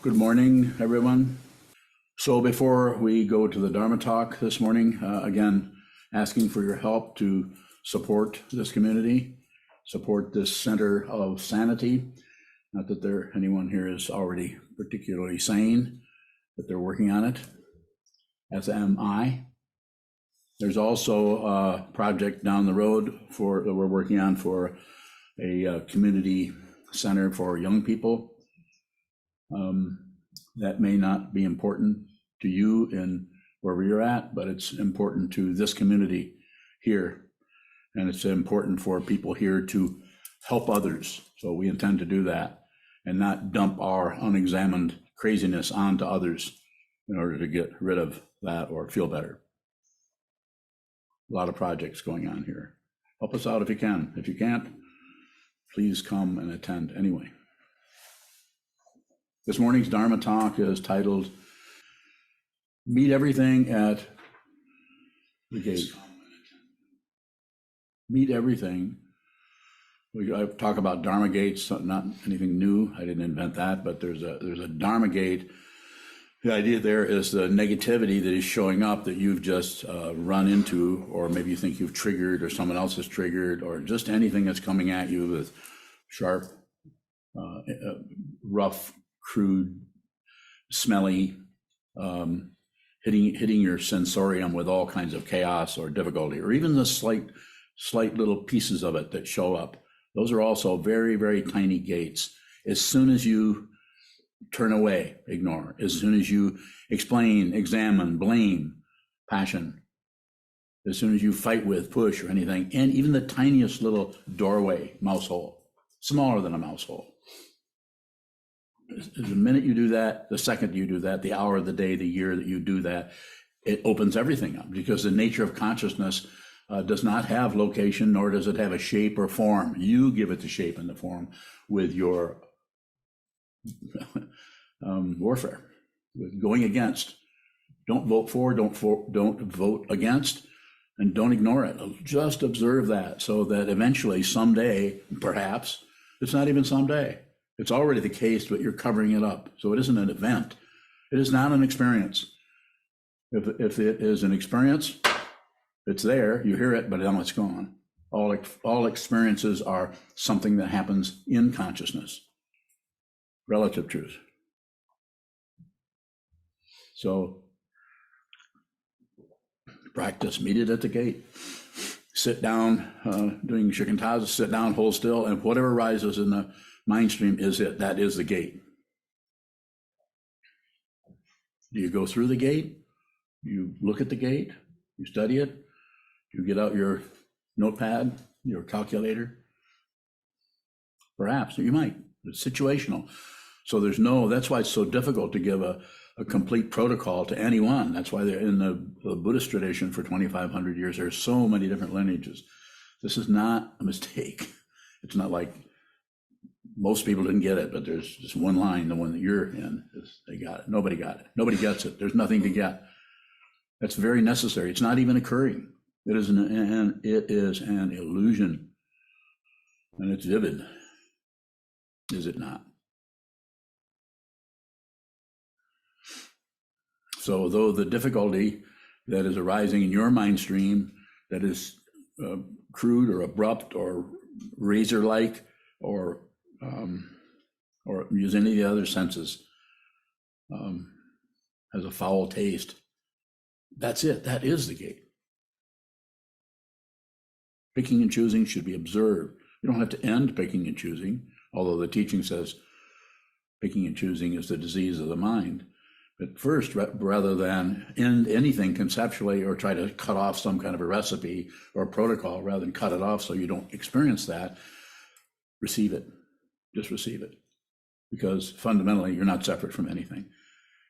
Good morning, everyone. So before we go to the Dharma talk this morning, again, asking for your help to support this community, support this center of sanity. Not that anyone here is already particularly sane, but they're working on it, as am I. There's also a project down the road that we're working on for a community center for young people. That may not be important to you in wherever you're at, but it's important to this community here. And it's important for people here to help others. So we intend to do that and not dump our unexamined craziness onto others in order to get rid of that or feel better. A lot of projects going on here. Help us out if you can. If you can't, please come and attend anyway. This morning's Dharma talk is titled, Meet Everything at the Gate. Meet everything. I talk about Dharma gates, not anything new. I didn't invent that, but there's a Dharma gate. The idea there is the negativity that is showing up that you've just run into, or maybe you think you've triggered, or someone else has triggered, or just anything that's coming at you with sharp, rough, crude, smelly, hitting your sensorium with all kinds of chaos or difficulty, or even the slight little pieces of it that show up. Those are also very, very tiny gates. As soon as you turn away, ignore. As soon as you explain, examine, blame, passion, as soon as you fight with, push, or anything, and even the tiniest little doorway, mouse hole, smaller than a mouse hole. The minute you do that, the second you do that, the hour of the day, the year that you do that, it opens everything up, because the nature of consciousness does not have location, nor does it have a shape or form. You give it the shape and the form with your warfare, with going against. Don't vote for, don't vote against, and don't ignore it. Just observe that, so that eventually, someday, perhaps, it's not even someday, it's already the case, but you're covering it up. So it isn't an event. It is not an experience. If it is an experience, it's there, you hear it, but then it's gone. All experiences are something that happens in consciousness. Relative truth. So practice, meet it at the gate. Sit down, doing shikantaza, sit down, hold still, and whatever rises in the mind stream is it. That is the gate. Do you go through the gate? You look at the gate? You study it? You get out your notepad, your calculator? Perhaps, you might. It's situational. So that's why it's so difficult to give a complete protocol to anyone. That's why they're in the Buddhist tradition for 2,500 years. There's so many different lineages. This is not a mistake. It's not like most people didn't get it, but there's just one line, the one that you're in, they got it. Nobody got it. Nobody gets it. There's nothing to get. That's very necessary. It's not even occurring. It is an illusion, and it's vivid. Is it not? So though the difficulty that is arising in your mind stream that is crude or abrupt or razor-like or use any of the other senses, has a foul taste, that's it. That is the gate. Picking and choosing should be observed. You don't have to end picking and choosing, although the teaching says picking and choosing is the disease of the mind. But first, rather than end anything conceptually or try to cut off some kind of a recipe or a protocol, rather than cut it off so you don't experience that, receive it. Just receive it. Because fundamentally, you're not separate from anything.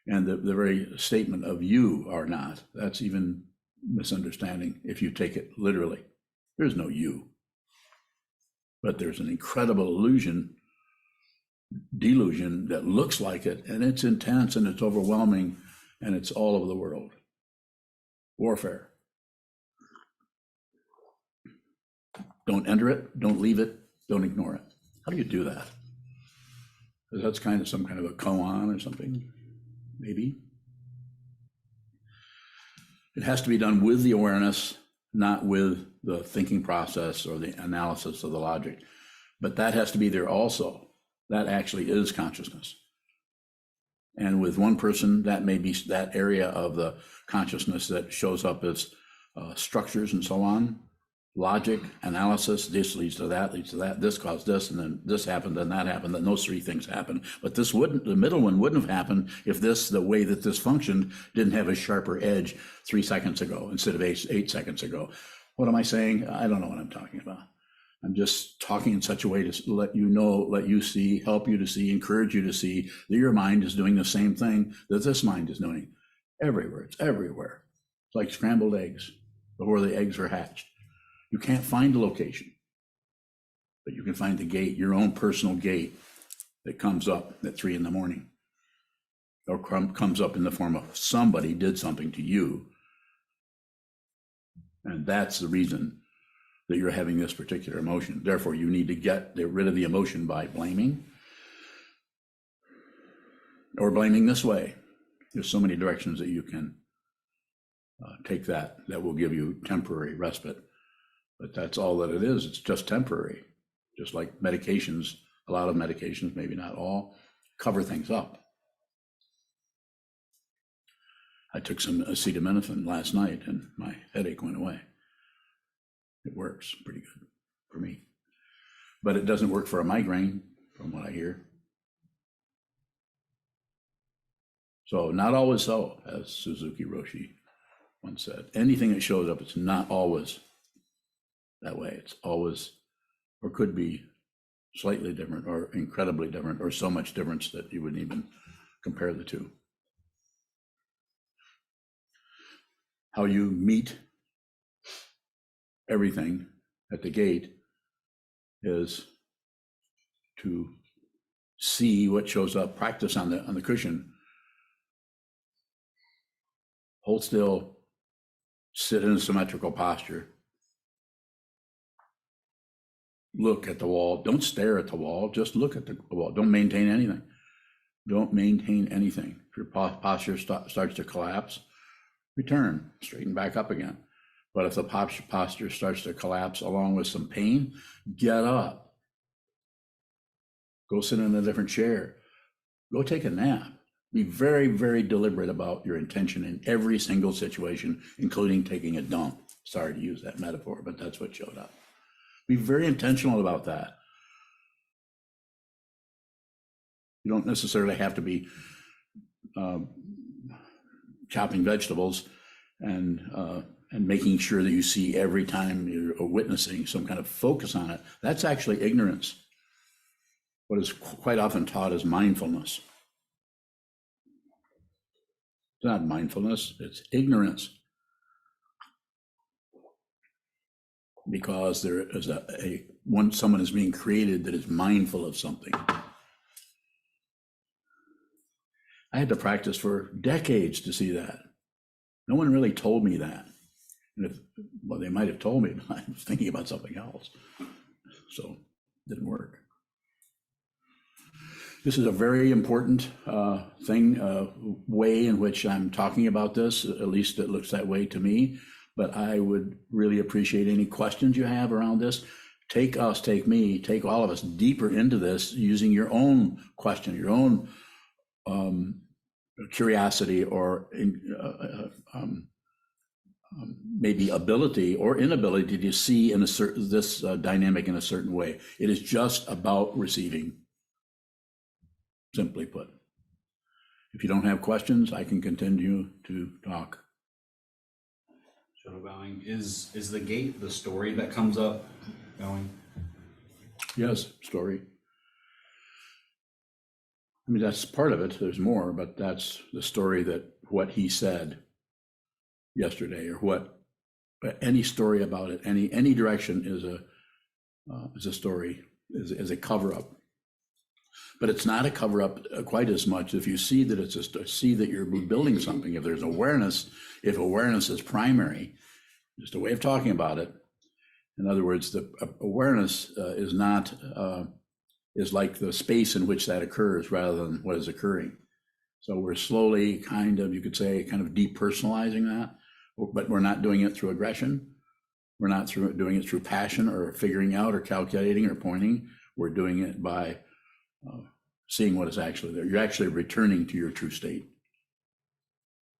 And the very statement of you are not, that's even misunderstanding if you take it literally. There's no you. But there's an incredible delusion that looks like it, and it's intense and it's overwhelming, and it's all over the world. Warfare. Don't enter it, don't leave it, don't ignore it. How do you do that? That's kind of some kind of a koan or something, maybe. It has to be done with the awareness, not with the thinking process or the analysis of the logic. But that has to be there also. That actually is consciousness. And with one person, that may be that area of the consciousness that shows up as structures and so on, logic, analysis, this leads to that, this caused this, and then this happened, then that happened, then those three things happened. But this wouldn't, the middle one wouldn't have happened if this, the way that this functioned, didn't have a sharper edge 3 seconds ago instead of 8 seconds ago. What am I saying? I don't know what I'm talking about. I'm just talking in such a way to let you know, let you see, help you to see, encourage you to see that your mind is doing the same thing that this mind is doing. Everywhere, it's everywhere. It's like scrambled eggs before the eggs are hatched. You can't find a location, but you can find the gate, your own personal gate that comes up at 3 a.m. or comes up in the form of somebody did something to you. And that's the reason that you're having this particular emotion. Therefore, you need to get rid of the emotion by blaming or blaming this way. There's so many directions that you can take that will give you temporary respite. But that's all that it is. It's just temporary. Just like medications, a lot of medications, maybe not all, cover things up. I took some acetaminophen last night and my headache went away. It works pretty good for me. But it doesn't work for a migraine, from what I hear. So not always so, as Suzuki Roshi once said. Anything that shows up, it's not always that way. It's always, or could be, slightly different or incredibly different or so much difference that you wouldn't even compare the two. How you meet everything at the gate is to see what shows up, practice on the cushion, hold still, sit in a symmetrical posture, look at the wall. Don't stare at the wall, just look at the wall. Don't maintain anything. Don't maintain anything. If your posture starts to collapse, return, straighten back up again. But if the posture starts to collapse along with some pain, get up. Go sit in a different chair. Go take a nap. Be very, very deliberate about your intention in every single situation, including taking a dump. Sorry to use that metaphor, but that's what showed up. Be very intentional about that. You don't necessarily have to be chopping vegetables and making sure that you see every time you're witnessing some kind of focus on it. That's actually ignorance. What is quite often taught is mindfulness. It's not mindfulness, it's ignorance. Because there is someone is being created that is mindful of something. I had to practice for decades to see that. No one really told me that. And well, they might have told me, but I was thinking about something else. So it didn't work. This is a very important way in which I'm talking about this, at least it looks that way to me. But I would really appreciate any questions you have around this. Take us, take me, take all of us deeper into this using your own question, your own curiosity or maybe ability or inability to see in this dynamic in a certain way. It is just about receiving, simply put. If you don't have questions, I can continue to talk. Going, is the gate the story that comes up going? Yes, story. I mean, that's part of it. There's more, but that's the story that what he said yesterday, or what any story about it, any direction is a story, is a cover up. But it's not a cover up quite as much if you see that see that you're building something. If there's awareness, if awareness is primary, just a way of talking about it. In other words, the awareness is not is like the space in which that occurs rather than what is occurring. So we're slowly kind of, you could say, kind of depersonalizing that, but we're not doing it through aggression. We're not doing it through passion or figuring out or calculating or pointing. We're doing it by seeing what is actually there. You're actually returning to your true state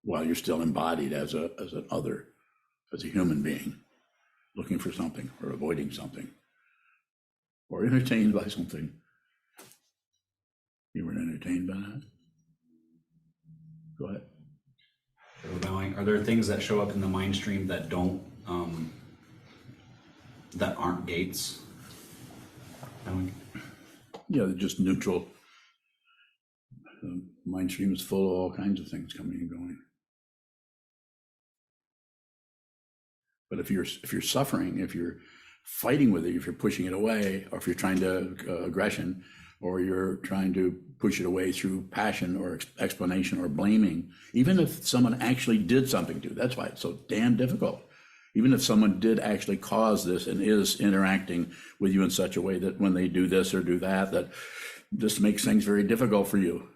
while you're still embodied as an other, as a human being, looking for something or avoiding something or entertained by something. You weren't entertained by that? Go ahead. Are there things that show up in the mind stream that don't, that aren't gates? Yeah, they're just neutral. The mind stream is full of all kinds of things coming and going. But if you're suffering, if you're fighting with it, if you're pushing it away, or if you're trying to aggression, or you're trying to push it away through passion or explanation or blaming, even if someone actually did something to you, that's why it's so damn difficult. Even if someone did actually cause this and is interacting with you in such a way that when they do this or do that, that just makes things very difficult for you.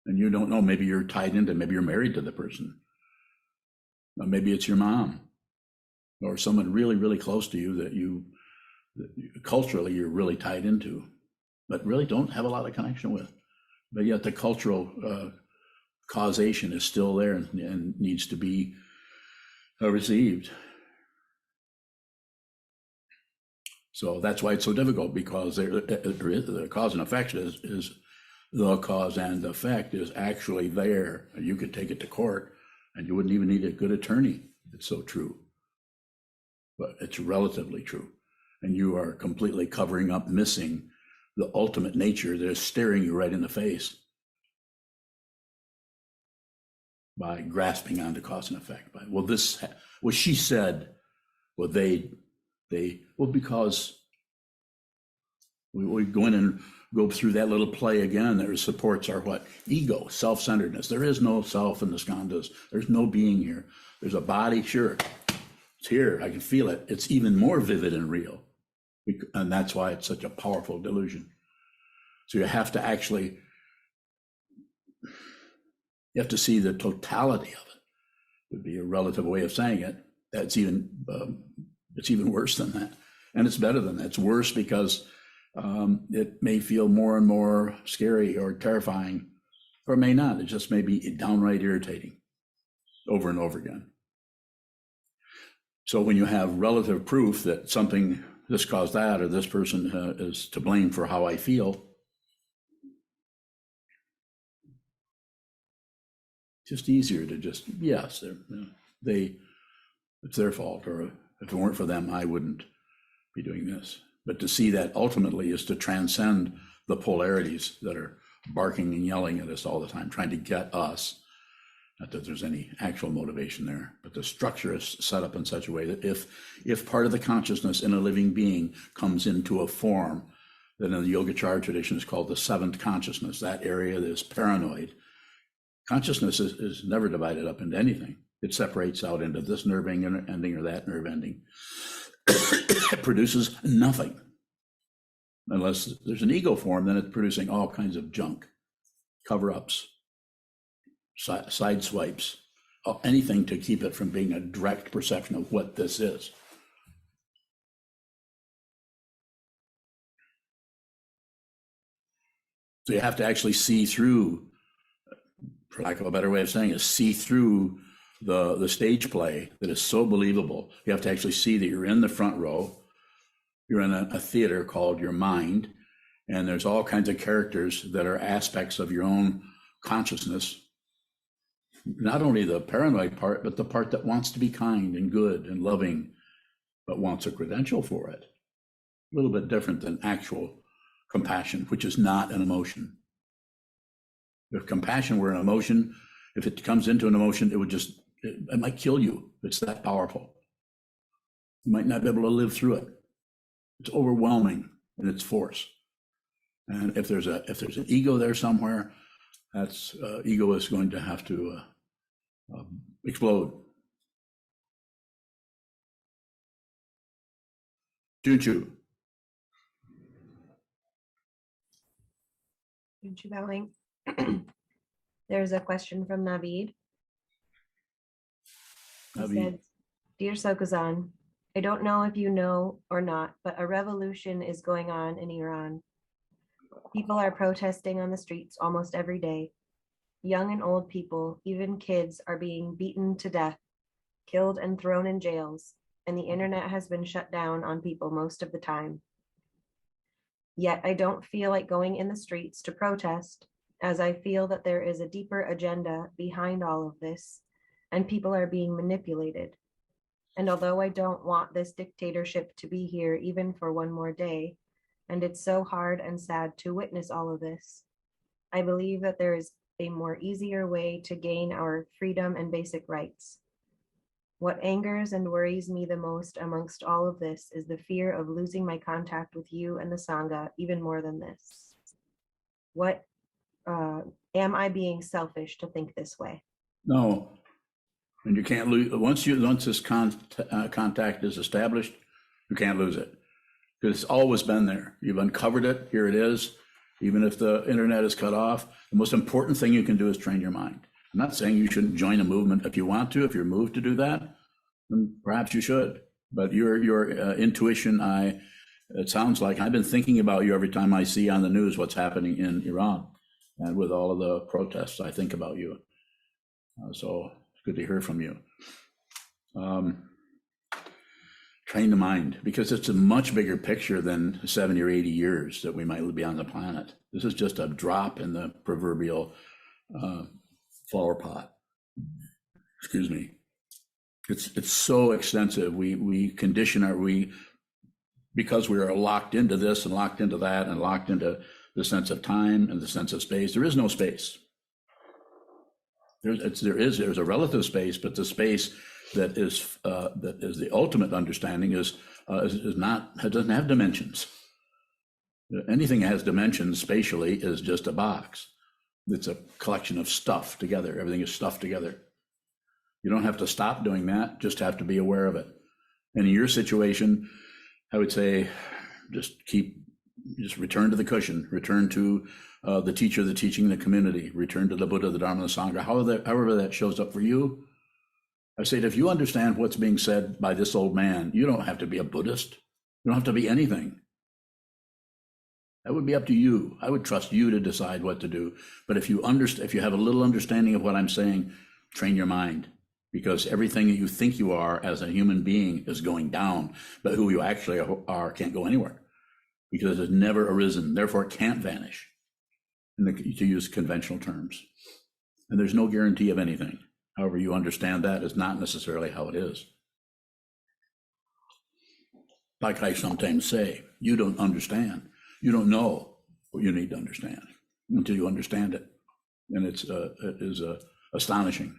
And you don't know, maybe you're tied into, maybe you're married to the person. Or maybe it's your mom or someone really, really close to you that you culturally you're really tied into, but really don't have a lot of connection with. But yet the cultural causation is still there and needs to be received. So that's why it's so difficult, because the cause and effect is the cause and effect is actually there. You could take it to court and you wouldn't even need a good attorney. It's so true. But it's relatively true. And you are completely covering up, missing the ultimate nature that is staring you right in the face by grasping onto cause and effect. By, well, this, well, she said, well, well, because we go in and go through that little play again. There supports our what? Ego, self-centeredness. There is no self in the skandhas. There's no being here. There's a body, sure. It's here, I can feel it. It's even more vivid and real. And that's why it's such a powerful delusion. So you have to actually, you have to see the totality of it, would be a relative way of saying it. That's even, it's even worse than that. And it's better than that. It's worse because it may feel more and more scary or terrifying, or it may not. It just may be downright irritating over and over again. So when you have relative proof that something, this caused that, or this person is to blame for how I feel, just easier to just, yes, it's their fault, or if it weren't for them, I wouldn't be doing this. But to see that ultimately is to transcend the polarities that are barking and yelling at us all the time, trying to get us. Not that there's any actual motivation there, but the structure is set up in such a way that if part of the consciousness in a living being comes into a form that in the Yogacara tradition is called the seventh consciousness, that area that is paranoid, consciousness is never divided up into anything. It separates out into this nerve ending or that nerve ending. It produces nothing. Unless there's an ego form, then it's producing all kinds of junk, cover-ups, side swipes, anything to keep it from being a direct perception of what this is. So you have to actually see through, for lack of a better way of saying it, see through the stage play that is so believable. You have to actually see that you're in the front row, you're in a theater called your mind, and there's all kinds of characters that are aspects of your own consciousness. Not only the paranoid part, but the part that wants to be kind and good and loving, but wants a credential for it. A little bit different than actual compassion, which is not an emotion. If compassion were an emotion, if it comes into an emotion, it might kill you. It's that powerful. You might not be able to live through it. It's overwhelming in its force. And if there's an ego there somewhere, that's ego is going to have to explode. Choo-choo. Aren't you bowing? There's a question from Naveed. He Naveed. said, Dear Sokuzan, I don't know if you know or not, but a revolution is going on in Iran. People are protesting on the streets almost every day. Young and old people, even kids, are being beaten to death, killed and thrown in jails, and the internet has been shut down on people most of the time. Yet I don't feel like going in the streets to protest, as I feel that there is a deeper agenda behind all of this, and people are being manipulated. And although I don't want this dictatorship to be here even for one more day, and it's so hard and sad to witness all of this, I believe that there is a more easier way to gain our freedom and basic rights. What angers and worries me the most amongst all of this is the fear of losing my contact with you and the Sangha even more than this. What am I being selfish to think this way? No, and you can't lose, once this contact is established, you can't lose it. Because it's always been there. You've uncovered it, here it is. Even if the internet is cut off, the most important thing you can do is train your mind. I'm not saying you shouldn't join a movement if you want to, if you're moved to do that, then perhaps you should. But your intuition, it sounds like I've been thinking about you every time I see on the news what's happening in Iran. And with all of the protests, I think about you. So it's good to hear from you. Train the mind, because it's a much bigger picture than 70 or 80 years that we might be on the planet. This is just a drop in the proverbial flower pot. Excuse me. It's so extensive. We condition because we are locked into this and locked into that and locked into the sense of time and the sense of space. There is no space. There's a relative space, but the space that is the ultimate understanding doesn't have dimensions. Anything that has dimensions spatially is just a box. It's a collection of stuff together. Everything is stuffed together. You don't have to stop doing that, just have to be aware of it. And in your situation, I would say just return to the cushion, return to the teacher, the teaching, the community, return to the Buddha, the Dharma, the Sangha, however that shows up for you. I say that if you understand what's being said by this old man, you don't have to be a Buddhist. You don't have to be anything. That would be up to you. I would trust you to decide what to do. But if you have a little understanding of what I'm saying, train your mind, because everything that you think you are as a human being is going down, but who you actually are can't go anywhere because it's never arisen. Therefore, it can't vanish, to use conventional terms. And there's no guarantee of anything. However, you understand that is not necessarily how it is. Like I sometimes say, you don't understand. You don't know what you need to understand until you understand it. And it is astonishing.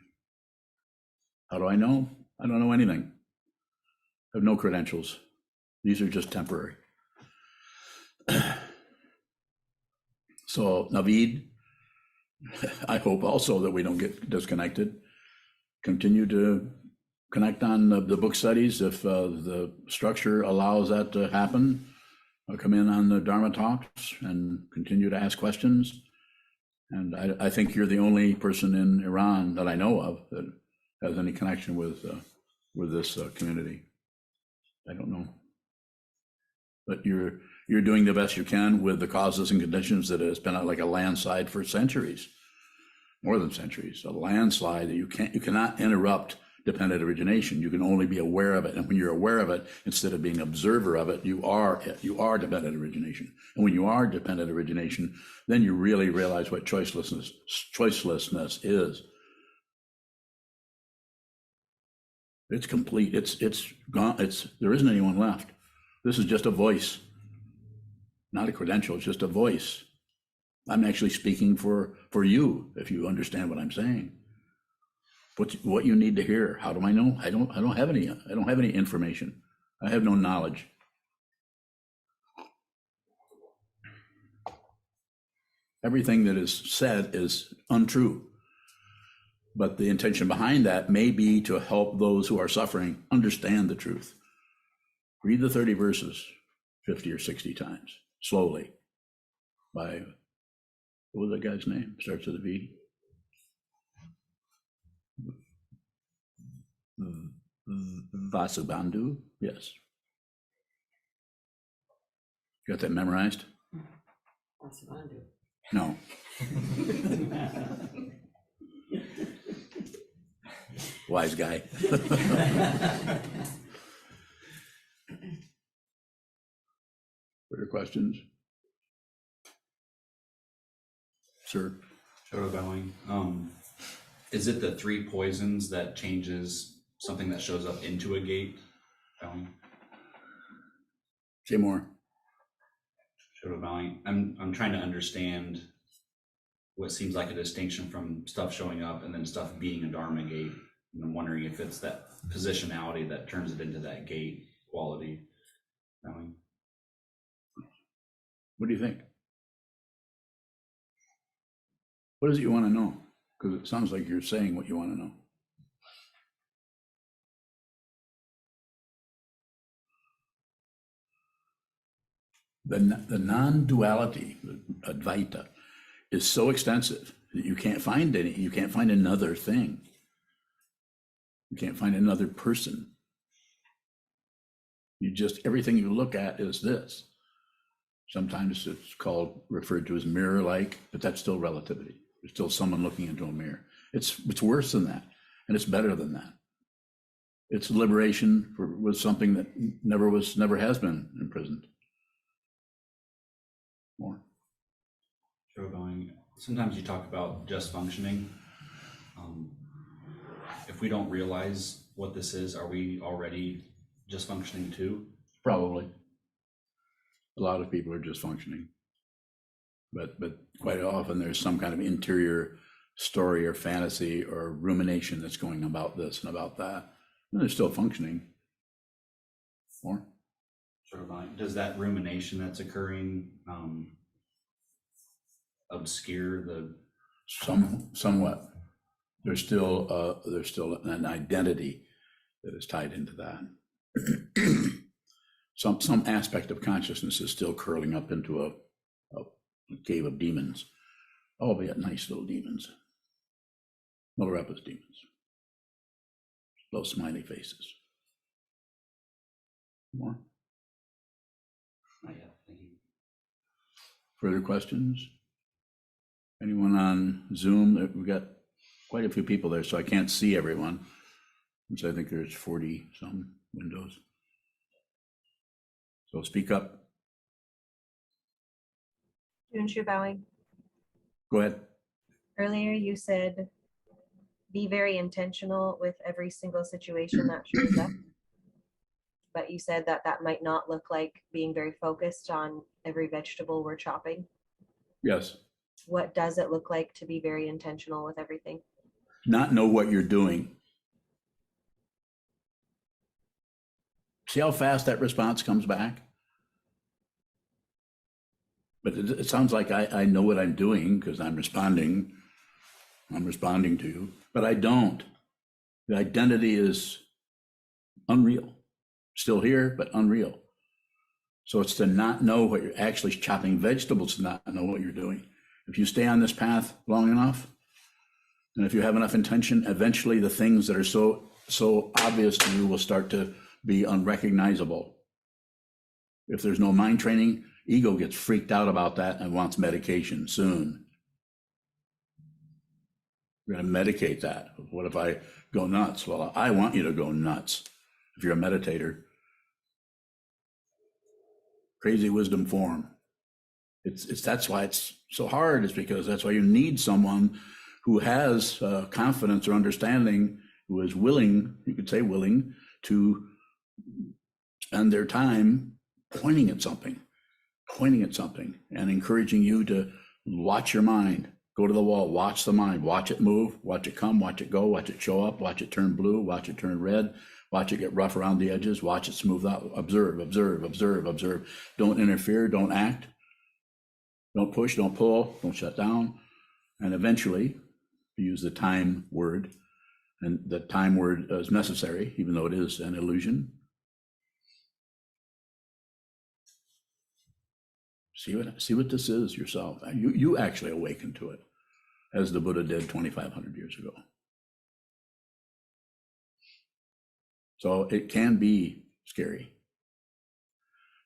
How do I know? I don't know anything. I have no credentials. These are just temporary. So, Naveed, I hope also that we don't get disconnected. Continue to connect on the book studies if the structure allows that to happen. I'll come in on the Dharma talks and continue to ask questions. And I think you're the only person in Iran that I know of that has any connection with this community. I don't know, but you're doing the best you can with the causes and conditions that has been like a landslide for centuries, more than centuries. A landslide that you cannot interrupt dependent origination. You can only be aware of it, and when you're aware of it, instead of being observer of it, you are dependent origination. And when you are dependent origination, then you really realize what choicelessness is. It's complete. It's gone. There isn't anyone left. This is just a voice, not a credential. It's just a voice. I'm actually speaking for you, if you understand what I'm saying. What you need to hear. How do I know? I don't have any information. I have no knowledge. Everything that is said is untrue. But the intention behind that may be to help those who are suffering understand the truth. Read the 30 verses 50 or 60 times, slowly, by What was that guy's name? Starts with a V. Vasubandhu? Yes. Got that memorized? No. Wise guy. Further questions? Sir? Shoto bowing. Is it the 3 poisons that changes something that shows up into a gate? Bowing. Say more. Shoto bowing. I'm trying to understand what seems like a distinction from stuff showing up and then stuff being a Dharma gate. And I'm wondering if it's that positionality that turns it into that gate quality. Bowing. What do you think? What is it you want to know? Because it sounds like you're saying what you want to know. The non-duality, Advaita, is so extensive that you can't find another thing. You can't find another person. Everything you look at is this. Sometimes it's referred to as mirror-like, but that's still relativity. There's still someone looking into a mirror. It's worse than that, and it's better than that. It's liberation was something that never has been imprisoned. More. Shoto bowing. Sometimes you talk about just functioning. If we don't realize what this is, are we already just functioning too? Probably. A lot of people are just functioning. But quite often there's some kind of interior story or fantasy or rumination that's going about this and about that. And they're still functioning. More? Does that rumination that's occurring obscure the Somewhat. There's still an identity that is tied into that. Some aspect of consciousness is still curling up into a cave of demons, albeit nice little demons. Milarepa's demons. Little smiley faces. More? Not yet, thank you. Further questions? Anyone on Zoom? We've got quite a few people there, so I can't see everyone. Which I think there's 40 some windows. So speak up. Junshu bowing. Go ahead. Earlier you said, be very intentional with every single situation that shows up. But you said that might not look like being very focused on every vegetable we're chopping. Yes. What does it look like to be very intentional with everything? Not know what you're doing. See how fast that response comes back? But it sounds like I know what I'm doing because I'm responding to you, but I don't. The identity is unreal. Still here, but unreal. So it's to not know what you're actually chopping vegetables, to not know what you're doing. If you stay on this path long enough, and if you have enough intention, eventually the things that are so obvious to you will start to be unrecognizable. If there's no mind training, ego gets freaked out about that and wants medication soon. We're going to medicate that. What if I go nuts? Well, I want you to go nuts. If you're a meditator, crazy wisdom form. That's why it's so hard, is because that's why you need someone who has confidence or understanding, who is willing, you could say willing, to spend their time pointing at something and encouraging you to watch your mind, go to the wall, watch the mind, watch it move, watch it come, watch it go, watch it show up, watch it turn blue, watch it turn red, watch it get rough around the edges, watch it smooth out, observe, observe, observe, observe. Don't interfere, don't act, don't push, don't pull, don't shut down. And eventually, use the time word, and the time word is necessary, even though it is an illusion. See what this is yourself. You actually awaken to it, as the Buddha did 2,500 years ago. So it can be scary.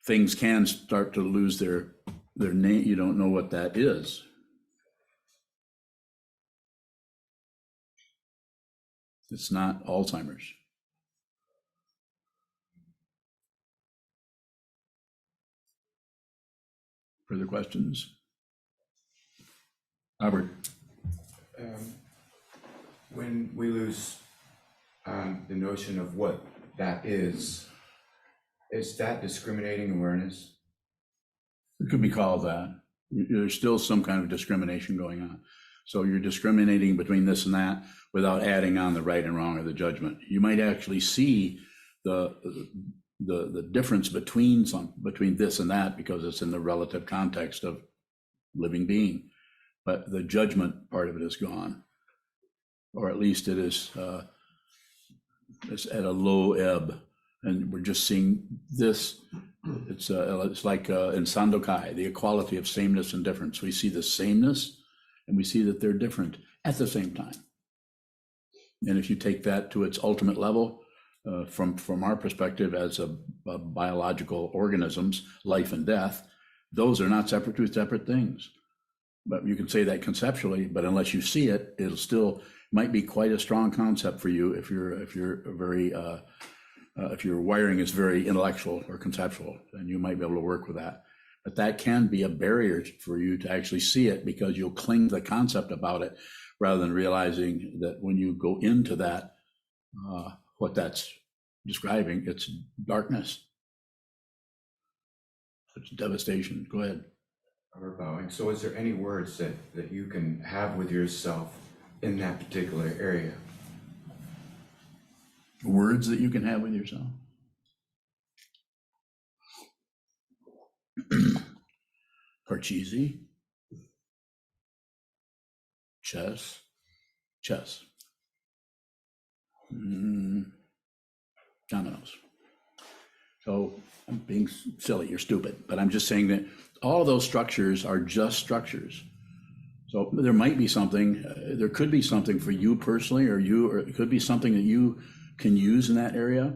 Things can start to lose their name. You don't know what that is. It's not Alzheimer's. Further questions? Albert. When we lose the notion of what that is that discriminating awareness? It could be called that. There's still some kind of discrimination going on. So you're discriminating between this and that without adding on the right and wrong or the judgment. You might actually see the difference between this and that because it's in the relative context of living being. But the judgment part of it is gone, or at least it is it's at a low ebb, and we're just seeing this. It's like in Sandokai, the equality of sameness and difference. We see the sameness, and we see that they're different at the same time. And if you take that to its ultimate level, from our perspective as a biological organisms, life and death, those are not two separate things. But you can say that conceptually, but unless you see it, it'll still might be quite a strong concept for you if your wiring is very intellectual or conceptual, then you might be able to work with that. But that can be a barrier for you to actually see it because you'll cling to the concept about it rather than realizing that when you go into that, what that's describing, it's darkness. It's devastation. Go ahead. Robert bowing. So is there any words that you can have with yourself in that particular area? Words that you can have with yourself. Parcheesi. Chess. Dominoes. So I'm being silly, you're stupid, but I'm just saying that all those structures are just structures. So there might be something, there could be something for you personally, or it could be something that you can use in that area.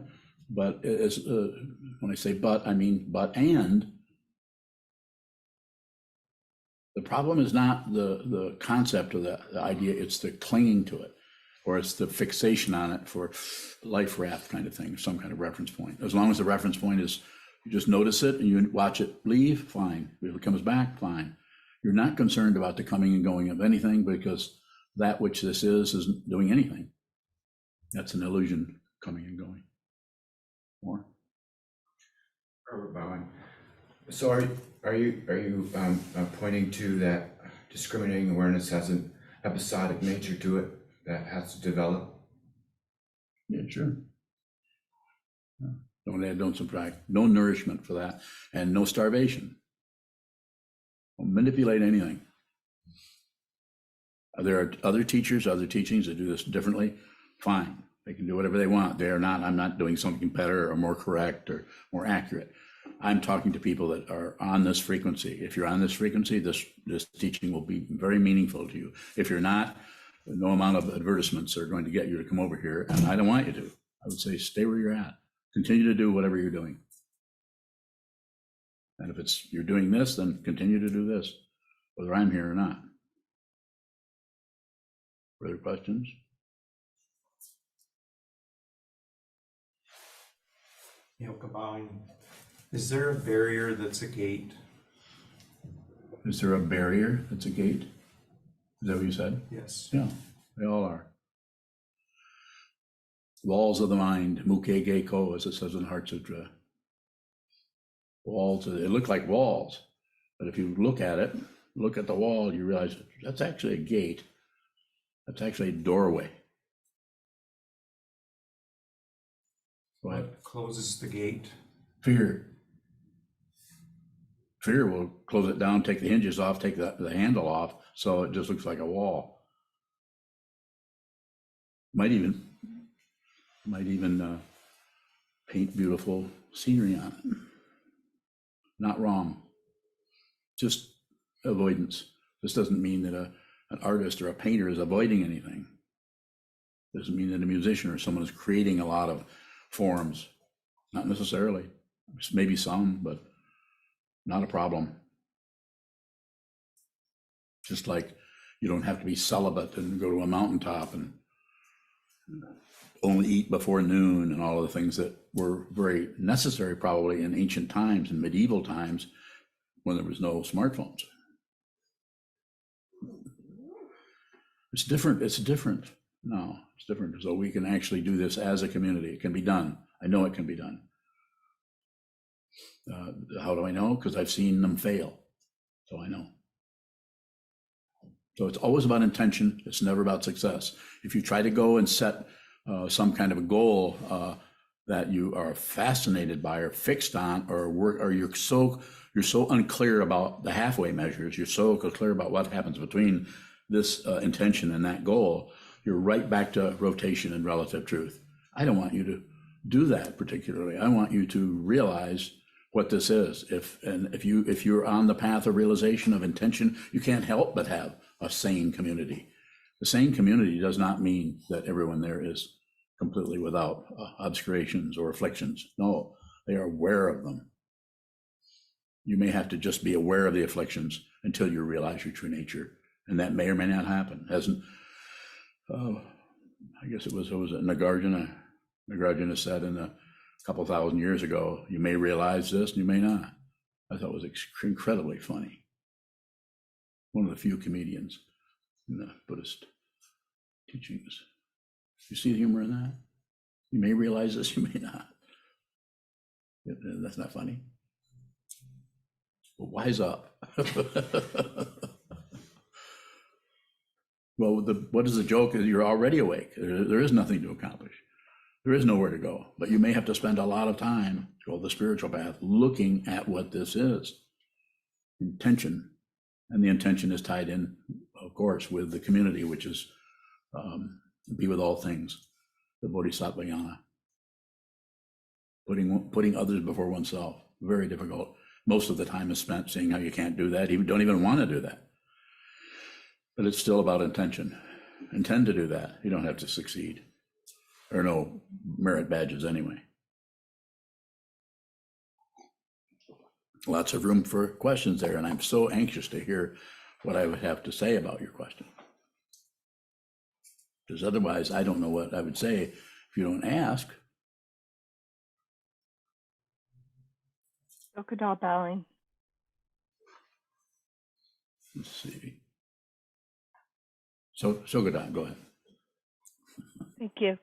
But as when I say but, I mean but and. The problem is not the concept of the idea, it's the clinging to it, or it's the fixation on it for life raft kind of thing, some kind of reference point. As long as the reference point is, you just notice it and you watch it leave, fine. If it comes back, fine. You're not concerned about the coming and going of anything because that which this isn't doing anything. That's an illusion, coming and going. More? Robert bowing. So are you pointing to that discriminating awareness has an episodic nature to it that has to develop? Yeah, sure. Don't add, don't subtract. No nourishment for that, and no starvation. Don't manipulate anything. There are other teachers, other teachings that do this differently. Fine, they can do whatever they want. They're not. I'm not doing something better or more correct or more accurate. I'm talking to people that are on this frequency. If you're on this frequency, this teaching will be very meaningful to you. If you're not, no amount of advertisements are going to get you to come over here, and I don't want you to. I would say stay where you're at. Continue to do whatever you're doing. And if you're doing this, then continue to do this, whether I'm here or not. Further questions? Is there a barrier that's a gate? Is there a barrier that's a gate? Is that what you said? Yes. Yeah, they all are. Walls of the mind, muke geiko, as it says in Heart Sutra. Walls, they look like walls, but if you look at it, look at the wall, you realize that's actually a gate. That's actually a doorway. Go ahead. What closes the gate? Fear. Fear will close it down, take the hinges off, take the handle off, so it just looks like a wall. Might even paint beautiful scenery on it. Not wrong. just avoidance. This doesn't mean that an artist or a painter is avoiding anything. Doesn't mean that a musician or someone is creating a lot of forms. Not necessarily. Maybe some, but not a problem. Just like you don't have to be celibate and go to a mountaintop and only eat before noon and all of the things that were very necessary probably in ancient times and medieval times when there was no smartphones. It's different. It's different. No, it's different. So we can actually do this as a community. It can be done. I know it can be done. How do I know? Because I've seen them fail. So I know. So it's always about intention. It's never about success. If you try to go and set some kind of a goal that you are fascinated by or fixed on, or you're so unclear about the halfway measures, you're so clear about what happens between this intention and that goal, you're right back to rotation and relative truth. I don't want you to do that particularly. I want you to realize what this is. If you're on the path of realization of intention, you can't help but have a sane community. The sane community does not mean that everyone there is completely without obscurations or afflictions. No, they are aware of them. You may have to just be aware of the afflictions until you realize your true nature, and that may or may not happen. Hasn't? I guess it was Nagarjuna. Nagarjuna said a couple thousand years ago, you may realize this and you may not. I thought it was incredibly funny. One of the few comedians in the Buddhist teachings. You see the humor in that? You may realize this, you may not. That's not funny. Well, wise up. Well, what is the joke? You're already awake. There is nothing to accomplish. There is nowhere to go. But you may have to spend a lot of time, go the spiritual path, looking at what this is. Intention. And the intention is tied in, of course, with the community, which is be with all things, the Bodhisattva Yana. Putting others before oneself, very difficult. Most of the time is spent seeing how you can't do that. You don't even want to do that. But it's still about intention. Intend to do that. You don't have to succeed. There are no merit badges anyway. Lots of room for questions there, and I'm so anxious to hear what I would have to say about your question. Because otherwise, I don't know what I would say if you don't ask. Sokuzan bowing. Let's see. Sokuzan, go ahead. Thank you.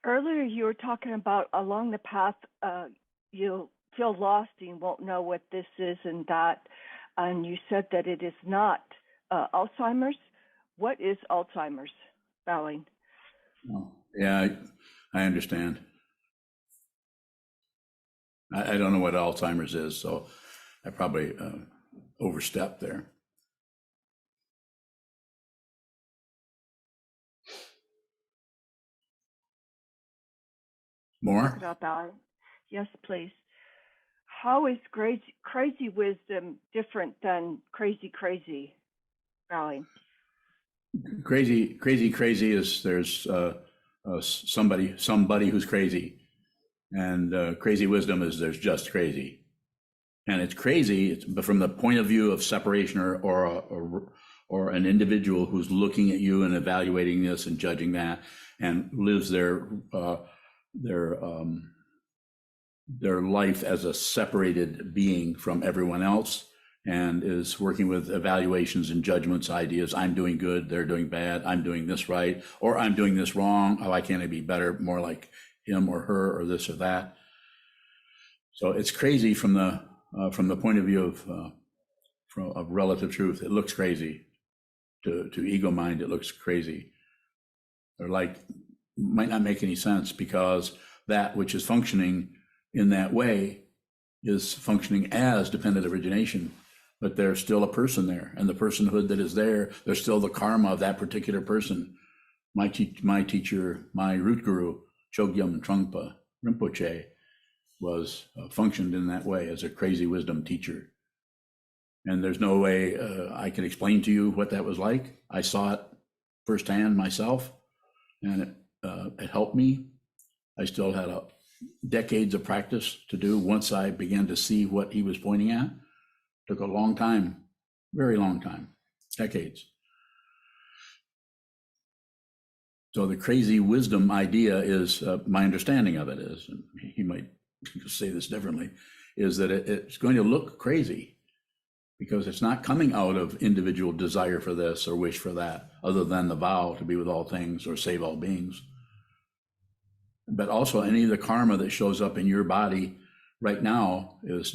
Earlier, you were talking about along the path, you'll feel lost and you won't know what this is and that. And you said that it is not Alzheimer's. What is Alzheimer's? Bowing. Oh, yeah, I understand. I don't know what Alzheimer's is, so I probably overstepped there. More? Sokuzan bowing. Yes, please. How is crazy wisdom different than crazy? Bowing. Crazy is there's somebody who's crazy, and crazy wisdom is there's just crazy, and it's crazy but from the point of view of separation or an individual who's looking at you and evaluating this and judging that and lives their life as a separated being from everyone else, and is working with evaluations and judgments, ideas. I'm doing good, they're doing bad, I'm doing this right, or I'm doing this wrong. Oh, why can't I be better, more like him or her, or this or that? So it's crazy from the point of view of relative truth. It looks crazy to ego mind. It looks crazy, or like might not make any sense, because that which is functioning in that way is functioning as dependent origination. But there's still a person there, and the personhood that is there, there's still the karma of that particular person. My teacher, my root guru, Chogyam Trungpa Rinpoche, was functioned in that way as a crazy wisdom teacher. And there's no way I can explain to you what that was like. I saw it firsthand myself, and it helped me. I still had decades of practice to do once I began to see what he was pointing at. Took a long time, very long time, decades. So the crazy wisdom idea is, my understanding of it is, and he might say this differently, is that it's going to look crazy because it's not coming out of individual desire for this or wish for that, other than the vow to be with all things or save all beings. But also any of the karma that shows up in your body right now is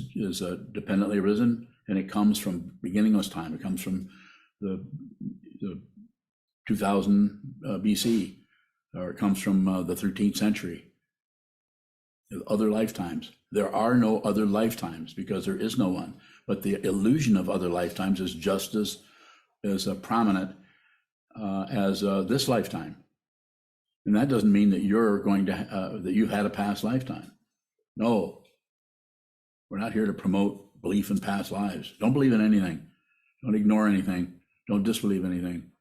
dependently arisen, and it comes from beginningless time. It comes from the 2000 BC, or it comes from the 13th century. Other lifetimes. There are no other lifetimes because there is no one. But the illusion of other lifetimes is just as prominent as this lifetime. And that doesn't mean that you're going to that you had a past lifetime. No, we're not here to promote belief in past lives. Don't believe in anything. Don't ignore anything. Don't disbelieve anything.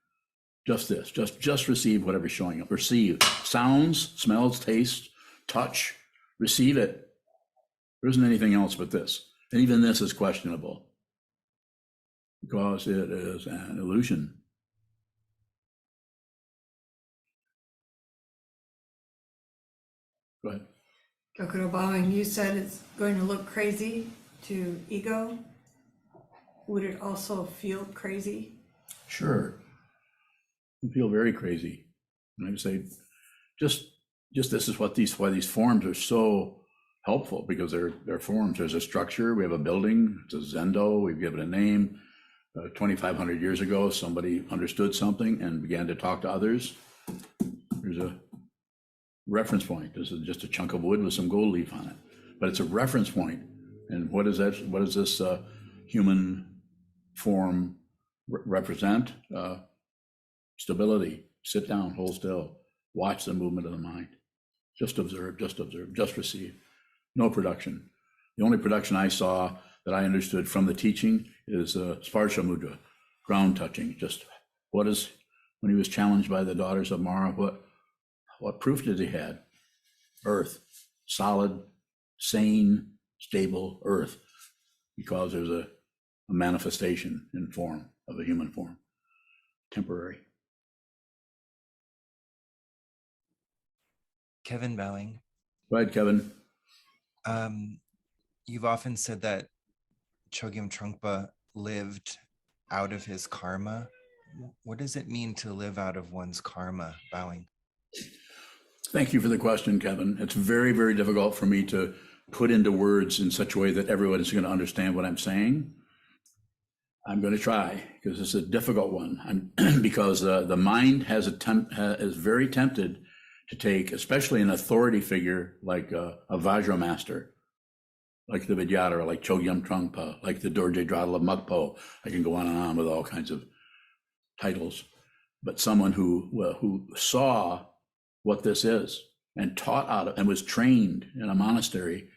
Just this. Just receive whatever's showing up. Receive sounds, smells, tastes, touch. Receive it. There isn't anything else but this. And even this is questionable because it is an illusion. Go ahead. Dr. Bowing, you said it's going to look crazy to ego. Would it also feel crazy? Sure. You feel very crazy. And I would say, just this is why these forms are so helpful, because they're forms. There's a structure. We have a building. It's a zendo. We've given a name. 2,500 years ago, somebody understood something and began to talk to others. There's a reference point. This is just a chunk of wood with some gold leaf on it, but it's a reference point. And what is that? What does this human form represent? Stability. Sit down, hold still, watch the movement of the mind. Just observe, just receive. No production. The only production I saw that I understood from the teaching is Sparsha Mudra, ground touching. Just what is, when he was challenged by the daughters of Mara, what proof did he have? Earth, solid, sane, stable earth, because there's a manifestation in form of a human form, temporary. Kevin Bowing. Go ahead, Kevin. You've often said that Chogyam Trungpa lived out of his karma. What does it mean to live out of one's karma, Bowing? Thank you for the question, Kevin. It's very, very difficult for me to put into words in such a way that everyone is going to understand what I'm saying. I'm going to try, because it's a difficult one. Because the mind is very tempted to take, especially an authority figure like a Vajra master, like the Vidyadhara, like Chogyam Trungpa, like the Dorje Dradal of Mukpo. I can go on and on with all kinds of titles. But someone who saw what this is and taught out of and was trained in a monastery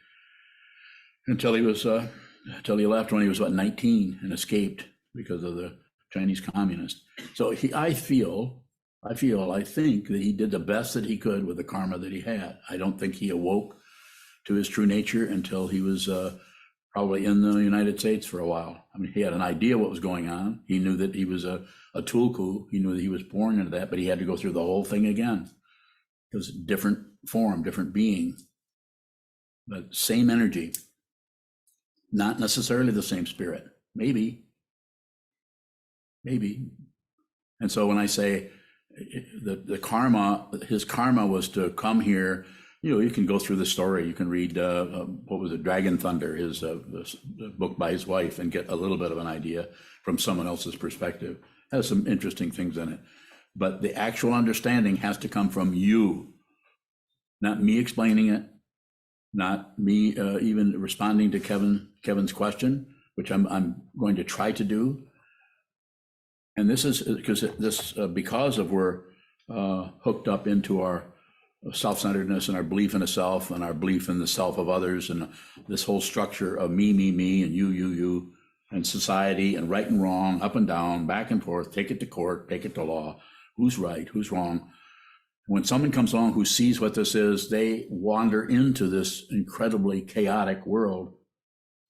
until he left when he was 19 and escaped because of the Chinese communists. So I think that he did the best that he could with the karma that he had. I don't think he awoke to his true nature until he was probably in the United States for a while. I mean, he had an idea what was going on. He knew that he was a tulku. He knew that he was born into that, but he had to go through the whole thing again. It was different form, different being, but same energy, not necessarily the same spirit. Maybe. And so when I say the karma, his karma was to come here. You can go through the story. You can read, what was it, Dragon Thunder, his book by his wife, and get a little bit of an idea from someone else's perspective. It has some interesting things in it. But the actual understanding has to come from you, not me explaining it, not me even responding to Kevin's question, which I'm going to try to do. And this is because of we're hooked up into our self-centeredness and our belief in a self and our belief in the self of others and this whole structure of me, and you. and society and right and wrong, up and down, back and forth, take it to court, take it to law, who's right, who's wrong. When someone comes along who sees what this is, they wander into this incredibly chaotic world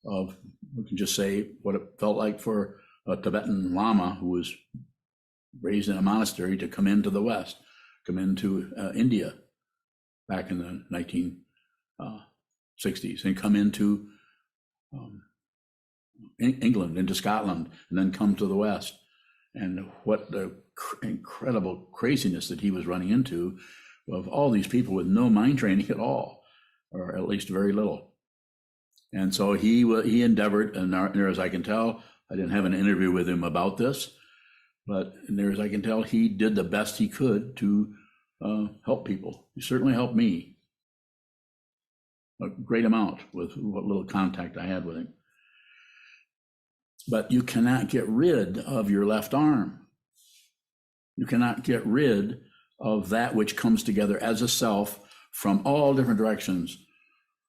of, we can just say what it felt like for a Tibetan Lama who was raised in a monastery to come into the West, come into India back in the 1960s, and come into England, into Scotland, and then come to the West. And what the incredible craziness that he was running into of all these people with no mind training at all, or at least very little. And so he endeavored, and near as I can tell, I didn't have an interview with him about this, but near as I can tell, he did the best he could to help people. He certainly helped me a great amount with what little contact I had with him. But you cannot get rid of your left arm. You cannot get rid of that which comes together as a self from all different directions.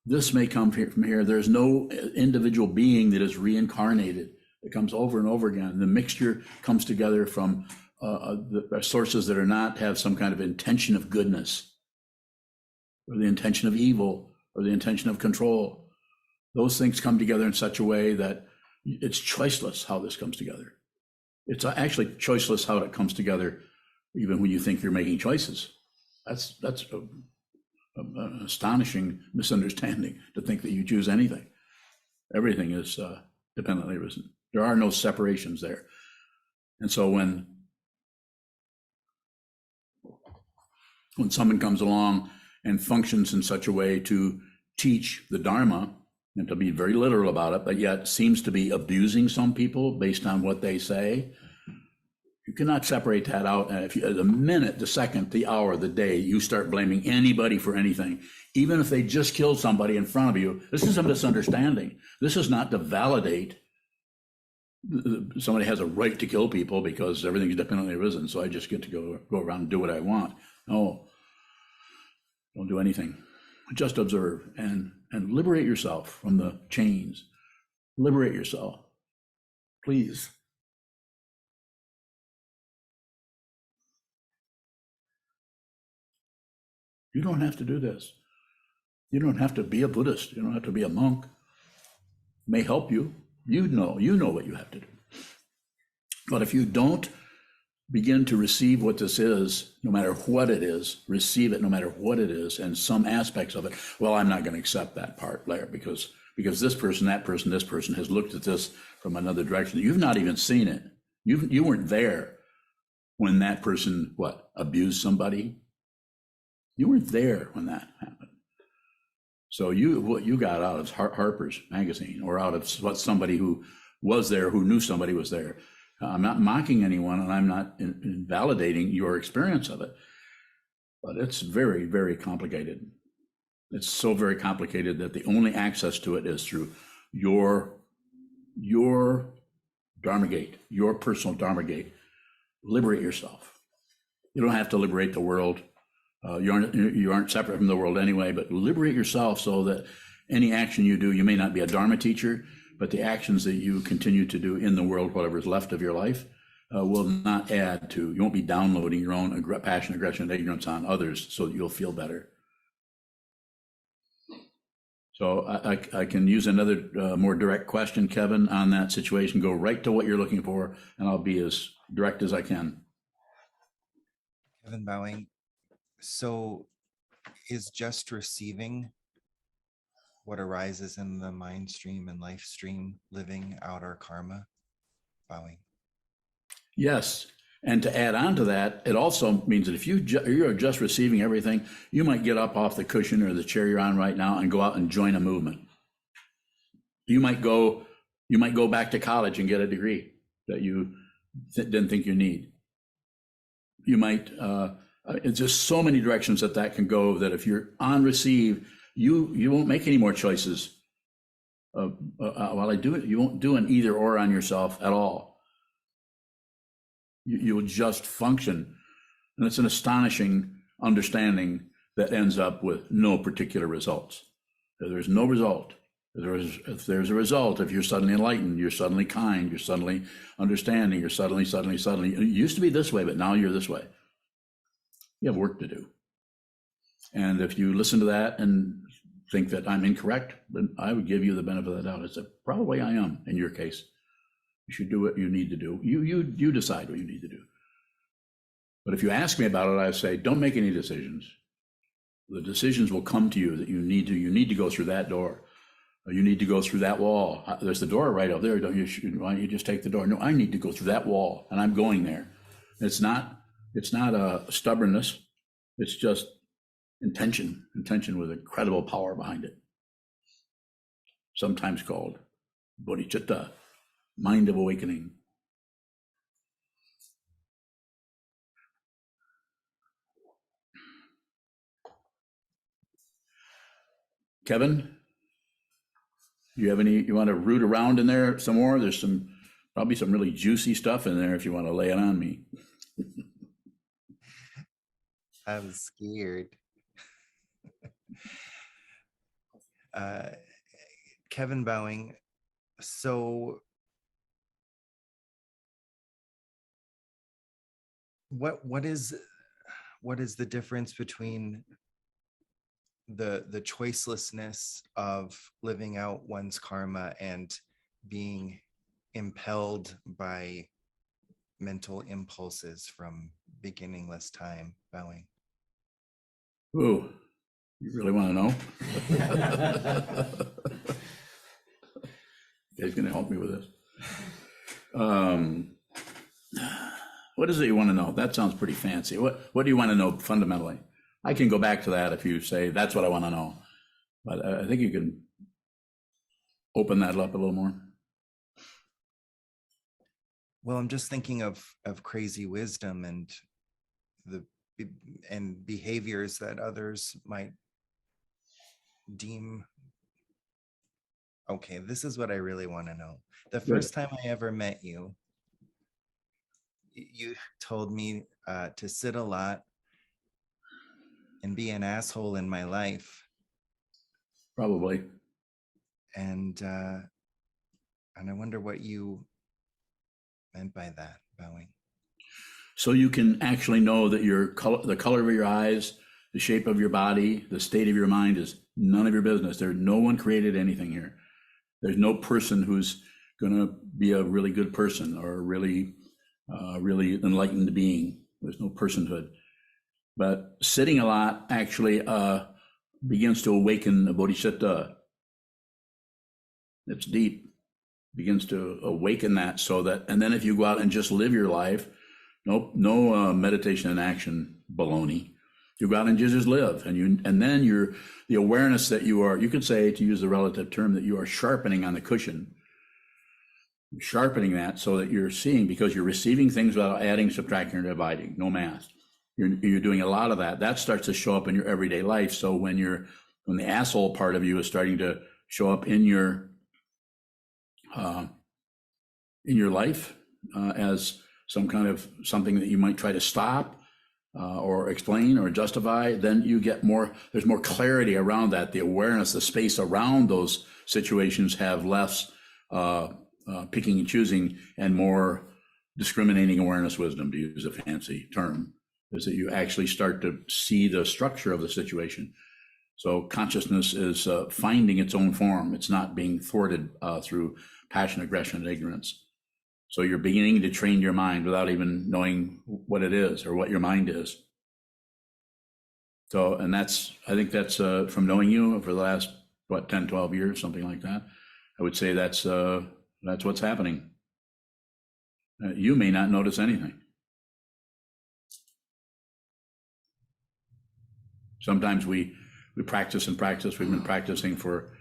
This may come from here. There's no individual being that is reincarnated. It comes over and over again. The mixture comes together from the sources that are not have some kind of intention of goodness, or the intention of evil, or the intention of control. Those things come together in such a way that it's choiceless how this comes together. It's actually choiceless how it comes together, even when you think you're making choices. That's an astonishing misunderstanding to think that you choose anything. Everything is dependently arisen. There are no separations there. And so when someone comes along and functions in such a way to teach the Dharma, and to be very literal about it, but yet seems to be abusing some people based on what they say, you cannot separate that out. And if you, the minute, the second, the hour, the day, you start blaming anybody for anything, even if they just killed somebody in front of you, this is a misunderstanding. This is not to validate somebody has a right to kill people because everything is dependently arisen, so I just get to go around and do what I want. No, don't do anything. Just observe and liberate yourself from the chains. Liberate yourself, please. You don't have to do this. You don't have to be a Buddhist. You don't have to be a monk. It may help you. You know what you have to do. But if you don't begin to receive what this is, no matter what it is, receive it no matter what it is, and some aspects of it, well, I'm not going to accept that part, Larry, because this person, that person, this person has looked at this from another direction. You've not even seen it. You weren't there when that person, abused somebody? You weren't there when that happened. So what you got out of Harper's Magazine, or out of what somebody who was there, who knew somebody was there. I'm not mocking anyone, and I'm not invalidating your experience of it, but it's very, very complicated. It's so very complicated that the only access to it is through your Dharma gate, your personal Dharma gate. Liberate yourself. You don't have to liberate the world. You aren't separate from the world anyway, but liberate yourself so that any action you do, you may not be a Dharma teacher, but the actions that you continue to do in the world, whatever is left of your life, will not add to, you won't be downloading your own passion, aggression, and ignorance on others so that you'll feel better. So I can use another more direct question, Kevin, on that situation. Go right to what you're looking for, and I'll be as direct as I can. Kevin Bowing, so is just receiving what arises in the mind stream and life stream living out our karma? Bowing. Yes. And to add on to that, it also means that if you're just receiving everything, you might get up off the cushion or the chair you're on right now and go out and join a movement. You might go back to college and get a degree that you didn't think you need. You might, it's just so many directions that can go, that if you're on receive, you won't make any more choices. While I do it, you won't do an either or on yourself at all. You will just function. And it's an astonishing understanding that ends up with no particular results. There's no result. If there's a result, if you're suddenly enlightened, you're suddenly kind, you're suddenly understanding, you're suddenly, it used to be this way, but now you're this way. You have work to do. And if you listen to that and think that I'm incorrect, then I would give you the benefit of the doubt. I said, probably I am in your case. You should do what you need to do. You decide what you need to do. But if you ask me about it, I say, don't make any decisions. The decisions will come to you that you need to go through that door. Or you need to go through that wall. There's the door right up there. Why don't you just take the door? No, I need to go through that wall, and I'm going there. It's not a stubbornness. It's just intention with incredible power behind it. Sometimes called bodhicitta, mind of awakening. Kevin, you want to root around in there some more? There's probably some really juicy stuff in there if you want to lay it on me. I'm scared. Kevin Bowing, so what is the difference between the choicelessness of living out one's karma and being impelled by mental impulses from beginningless time? Bowing. Ooh, you really want to know? You guys going to help me with this? What is it you want to know? That sounds pretty fancy. What do you want to know fundamentally? I can go back to that if you say that's what I want to know. But I think you can open that up a little more. Well, I'm just thinking of crazy wisdom and behaviors that others might deem. Okay, this is what I really want to know. The first time I ever met you, you told me to sit a lot and be an asshole in my life. Probably. And I wonder what you meant by that, Bowing. So you can actually know that the color of your eyes, the shape of your body, the state of your mind is none of your business. No one created anything here. There's no person who's going to be a really good person or a really enlightened being. There's no personhood. But sitting a lot actually begins to awaken the bodhicitta. It's deep. Begins to awaken that so that, and then if you go out and just live your life, no meditation and action baloney. You go out and you just live, and then the awareness that you could say, to use the relative term, that you are sharpening on the cushion, sharpening that so that you're seeing, because you're receiving things without adding, subtracting, or dividing, no math. You're doing a lot of that. That starts to show up in your everyday life. So when the asshole part of you is starting to show up in your life as some kind of something that you might try to stop or explain or justify, then there's more clarity around that. The awareness, the space around those situations have less picking and choosing and more discriminating awareness wisdom, to use a fancy term, is that you actually start to see the structure of the situation. So consciousness is finding its own form. It's not being thwarted through passion, aggression, and ignorance. So you're beginning to train your mind without even knowing what it is or what your mind is. So, and I think that's from knowing you for the last, 10, 12 years, something like that. I would say that's what's happening. You may not notice anything. Sometimes we practice and practice. We've been practicing for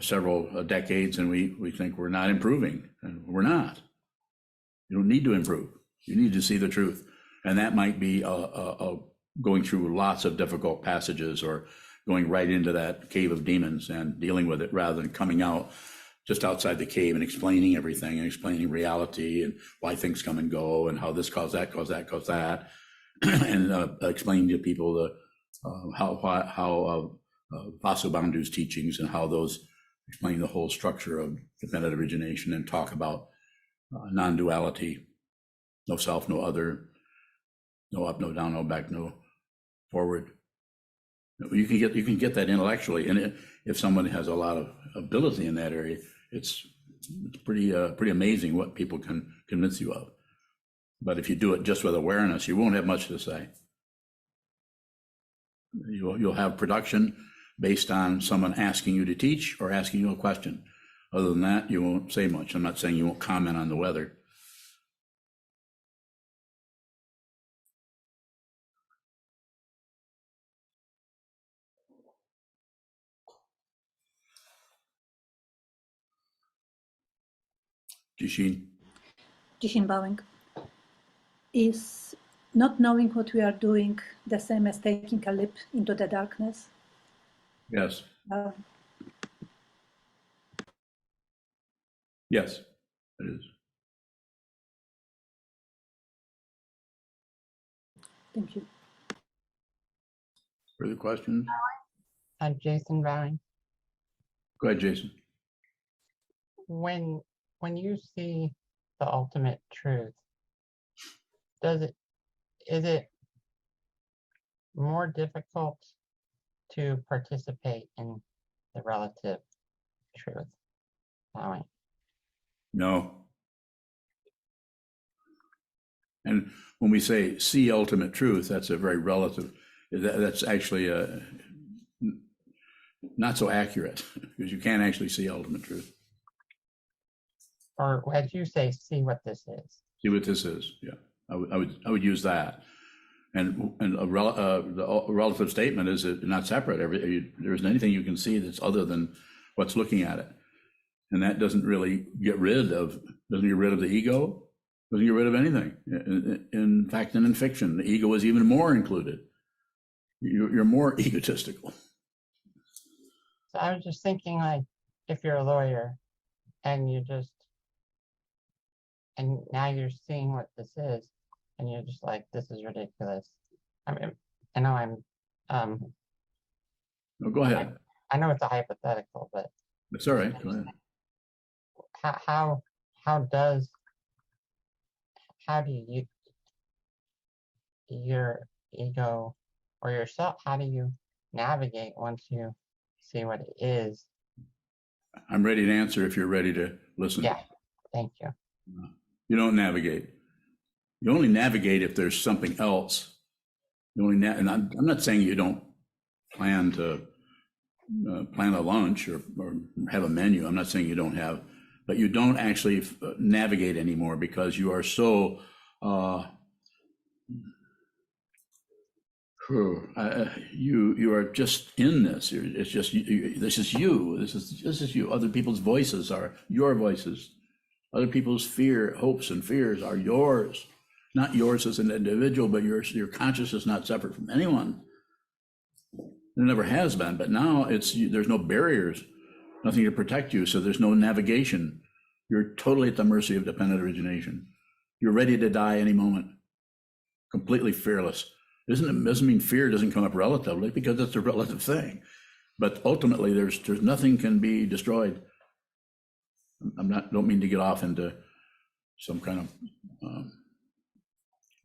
several decades, and we think we're not improving, and we're not. You don't need to improve. You need to see the truth, and that might be going through lots of difficult passages or going right into that cave of demons and dealing with it rather than coming out just outside the cave and explaining everything and explaining reality and why things come and go and how this caused that, and explaining to people how Vasubandhu's teachings and how those explain the whole structure of dependent origination and talk about non-duality, no self, no other, no up, no down, no back, no forward. You can get that intellectually, and if someone has a lot of ability in that area, it's pretty amazing what people can convince you of. But if you do it just with awareness, you won't have much to say. You'll have production based on someone asking you to teach or asking you a question. Other than that, you won't say much. I'm not saying you won't comment on the weather. Jishin. Jishin bowing. Is not knowing what we are doing the same as taking a leap into the darkness? Yes. Uh, Yes, it is. Thank you. Further questions? I'm Jason Vine. Go ahead, Jason. When you see the ultimate truth, is it more difficult to participate in the relative truth? Bowing. No. And when we say see ultimate truth, that's a very relative, that's actually not so accurate, because you can't actually see ultimate truth. Or as you say, see what this is. See what this is, yeah. I would use that. And the relative statement is not separate. There isn't anything you can see that's other than what's looking at it. And that doesn't really get rid of the ego, doesn't get rid of anything. In fact, in fiction, the ego is even more included. You're more egotistical. So I was just thinking, like, if you're a lawyer and and now you're seeing what this is, and you're just like, this is ridiculous. I mean, I know No, go ahead. I know it's a hypothetical, but That's all right. Go ahead. how do you, your ego or yourself, how do you navigate once you see what it is? I'm ready to answer if you're ready to listen. Yeah, thank you. You don't navigate. You only navigate if there's something else. You only and I'm not saying you don't plan to plan a lunch or have a menu. I'm not saying you don't have, but you don't actually navigate anymore because you are so you are just in this. It's just this is you. This is you. Other people's voices are your voices. Other people's hopes and fears are yours. Not yours as an individual, but your consciousness is not separate from anyone. There never has been, but now there's no barriers, nothing to protect you, so there's no navigation. You're totally at the mercy of dependent origination. You're ready to die any moment, completely fearless. Doesn't mean fear doesn't come up relatively, because it's a relative thing. But ultimately, there's nothing can be destroyed. Don't mean to get off into some kind of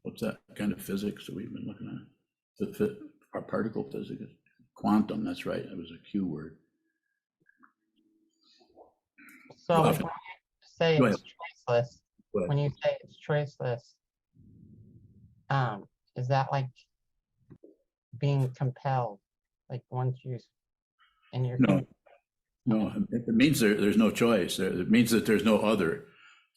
what's that kind of physics that we've been looking at? Our particle physics, quantum. That's right. That was a Q word. So Go when you say Go it's choiceless, Go ahead. when you say it's choiceless, is that like being compelled? Like once you, and you're No, it means there's no choice. It means that there's no other.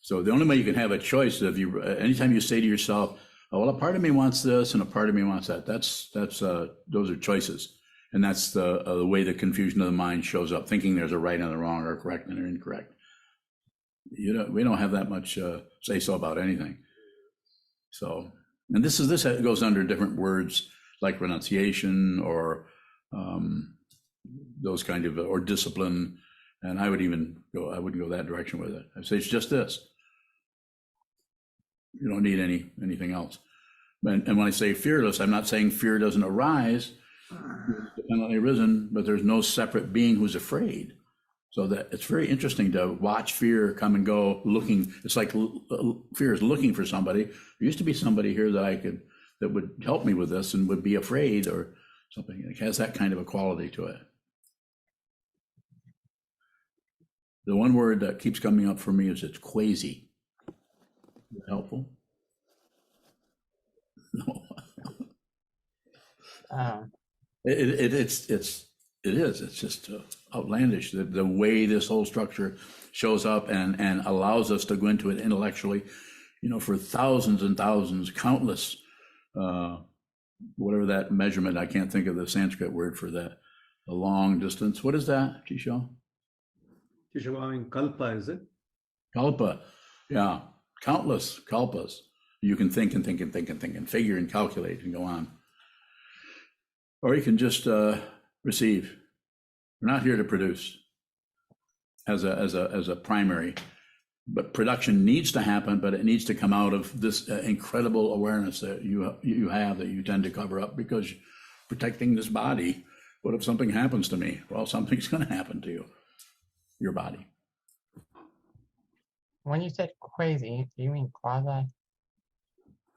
So the only way you can have a choice is if anytime you say to yourself, oh, well, a part of me wants this and a part of me wants that. Those are choices. And that's the way the confusion of the mind shows up, thinking there's a right and a wrong or correct and an incorrect. We don't have that much say so about anything. So, and this goes under different words like renunciation or those kind of, or discipline. And I wouldn't go that direction with it. I'd say it's just this. You don't need anything else. And when I say fearless, I'm not saying fear doesn't arise. It's dependently arisen, but there's no separate being who's afraid. So that it's very interesting to watch fear come and go, looking. It's like fear is looking for somebody. There used to be somebody here that would help me with this and would be afraid or something. It has that kind of a quality to it. The one word that keeps coming up for me is it's quasi. Is that helpful? No. It is. It's just outlandish. The way this whole structure shows up and allows us to go into it intellectually, for thousands and thousands, countless, whatever that measurement, I can't think of the Sanskrit word for that, a long distance. What is that, Jisho? Kalpa, is it? Kalpa, yeah, countless kalpas. You can think and think and think and think and figure and calculate and go on. Or you can just receive. We're not here to produce as a primary, but production needs to happen, but it needs to come out of this incredible awareness that you have that you tend to cover up because you're protecting this body. What if something happens to me? Well, something's going to happen to you, your body. When you said quasi, do you mean quasi?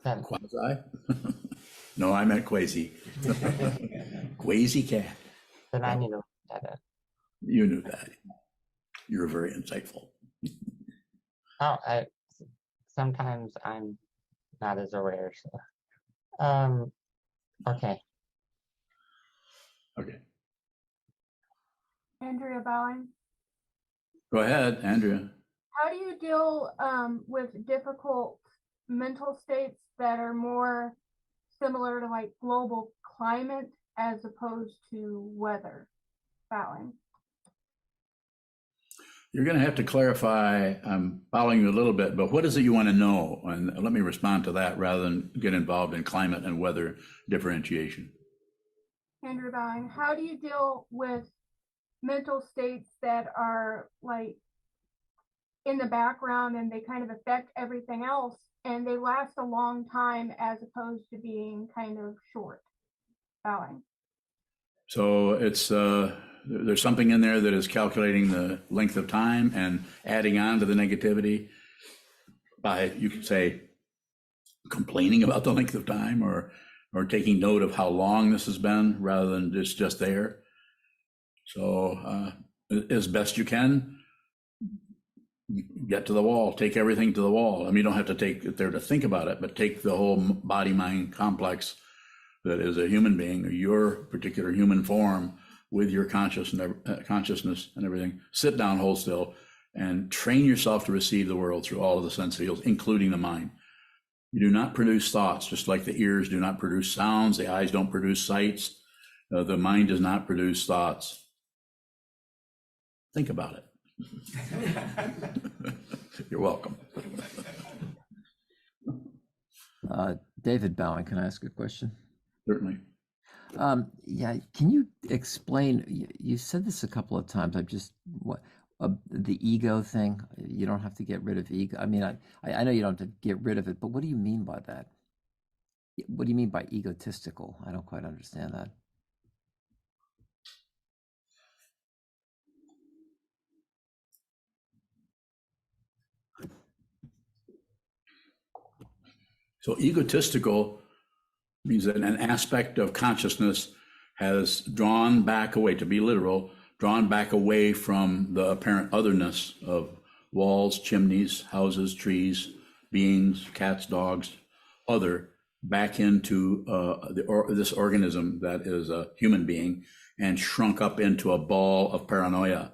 Quasi? No, I meant quasi. Quasi cat. Then I need to look at it. You knew that. You're very insightful. Oh, sometimes I'm not as aware. So, okay. Okay. Andrea Bowing. Go ahead, Andrea. How do you deal with difficult mental states that are more similar to like global climate as opposed to weather? Bowing. You're going to have to clarify. I'm following you a little bit, but what is it you want to know? And let me respond to that rather than get involved in climate and weather differentiation. Andrew Bowing, how do you deal with mental states that are like in the background and they kind of affect everything else and they last a long time as opposed to being kind of short? Bowing. So it's there's something in there that is calculating the length of time and adding on to the negativity by, you could say, complaining about the length of time or taking note of how long this has been rather than just there. So as best you can, get to the wall, take everything to the wall. I mean, you don't have to take it there to think about it, but take the whole body-mind complex that is a human being, or your particular human form with your consciousness and everything. Sit down, hold still, and train yourself to receive the world through all of the sense fields, including the mind. You do not produce thoughts, just like the ears do not produce sounds, the eyes don't produce sights, the mind does not produce thoughts. Think about it. You're welcome. David Bowing, can I ask a question? Certainly. Yeah, can you explain, you said this a couple of times, the ego thing, you don't have to get rid of ego. I mean, I know you don't have to get rid of it, but what do you mean by that? What do you mean by egotistical? I don't quite understand that. So egotistical means that an aspect of consciousness has drawn back away, to be literal, drawn back away from the apparent otherness of walls, chimneys, houses, trees, beings, cats, dogs, other, back into this organism that is a human being and shrunk up into a ball of paranoia.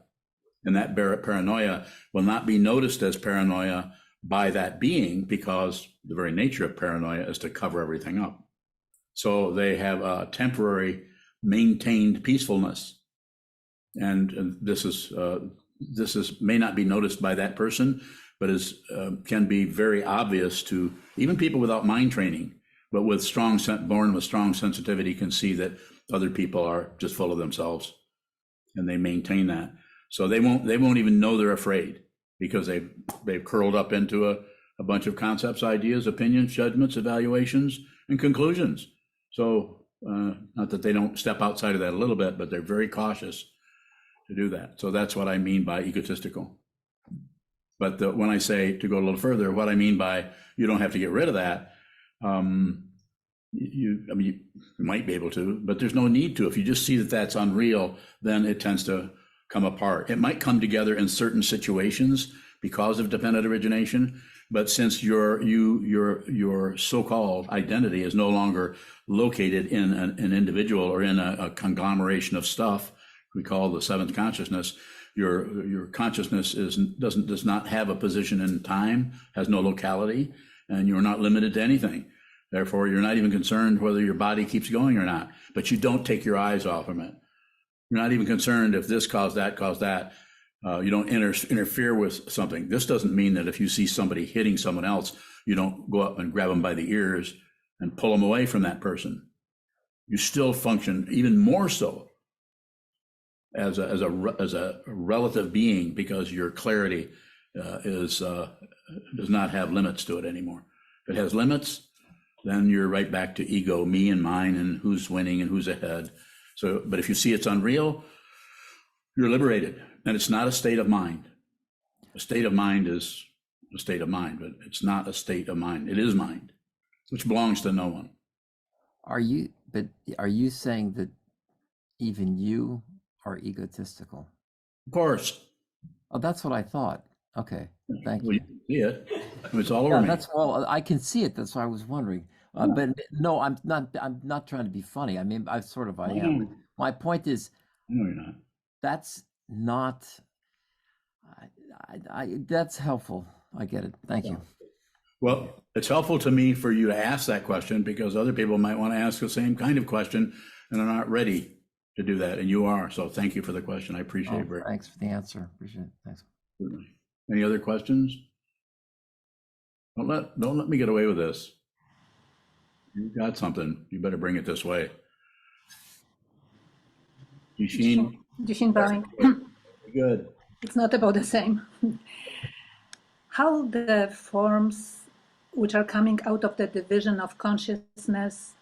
And that paranoia will not be noticed as paranoia by that being because the very nature of paranoia is to cover everything up. So they have a temporary maintained peacefulness. And this may not be noticed by that person, but can be very obvious to even people without mind training, but born with strong sensitivity can see that other people are just full of themselves and they maintain that. So they won't even know they're afraid because they've curled up into a bunch of concepts, ideas, opinions, judgments, evaluations, and conclusions. So not that they don't step outside of that a little bit, but they're very cautious to do that. So that's what I mean by egotistical. But when I say, to go a little further, what I mean by you don't have to get rid of that, you might be able to, but there's no need to. If you just see that that's unreal, then it tends to come apart. It might come together in certain situations because of dependent origination, but since your so-called identity is no longer located in an individual or in a conglomeration of stuff we call the seventh consciousness, your consciousness does not have a position in time, has no locality, and you're not limited to anything. Therefore, you're not even concerned whether your body keeps going or not, but you don't take your eyes off of it. You're not even concerned if this caused that, caused that. You don't interfere with something. This doesn't mean that if you see somebody hitting someone else, you don't go up and grab them by the ears and pull them away from that person. You still function even more so as a relative being, because your clarity does not have limits to it anymore. If it has limits, then you're right back to ego, me and mine, and who's winning and who's ahead. So, but if you see it's unreal, you're liberated, and it's not a state of mind. A state of mind is a state of mind, but it's not a state of mind. It is mind, which belongs to no one. Are you saying that even you are egotistical? Of course. Oh, that's what I thought. Okay, thank you. You can see it. It's all over me. That's all. I can see it. That's why I was wondering. But no, I'm not trying to be funny. I mean, I am. My point is, no, you're not. That's not. That's helpful. I get it. Thank you. Well, it's helpful to me for you to ask that question, because other people might want to ask the same kind of question and are not ready to do that, and you are. So thank you for the question. I appreciate it. Thanks for the answer. Appreciate it. Thanks. Any other questions? Don't let me get away with this. You got something. You better bring it this way. Yushin? Yushin bowing. Good. It's not about the same. How the forms which are coming out of the division of consciousness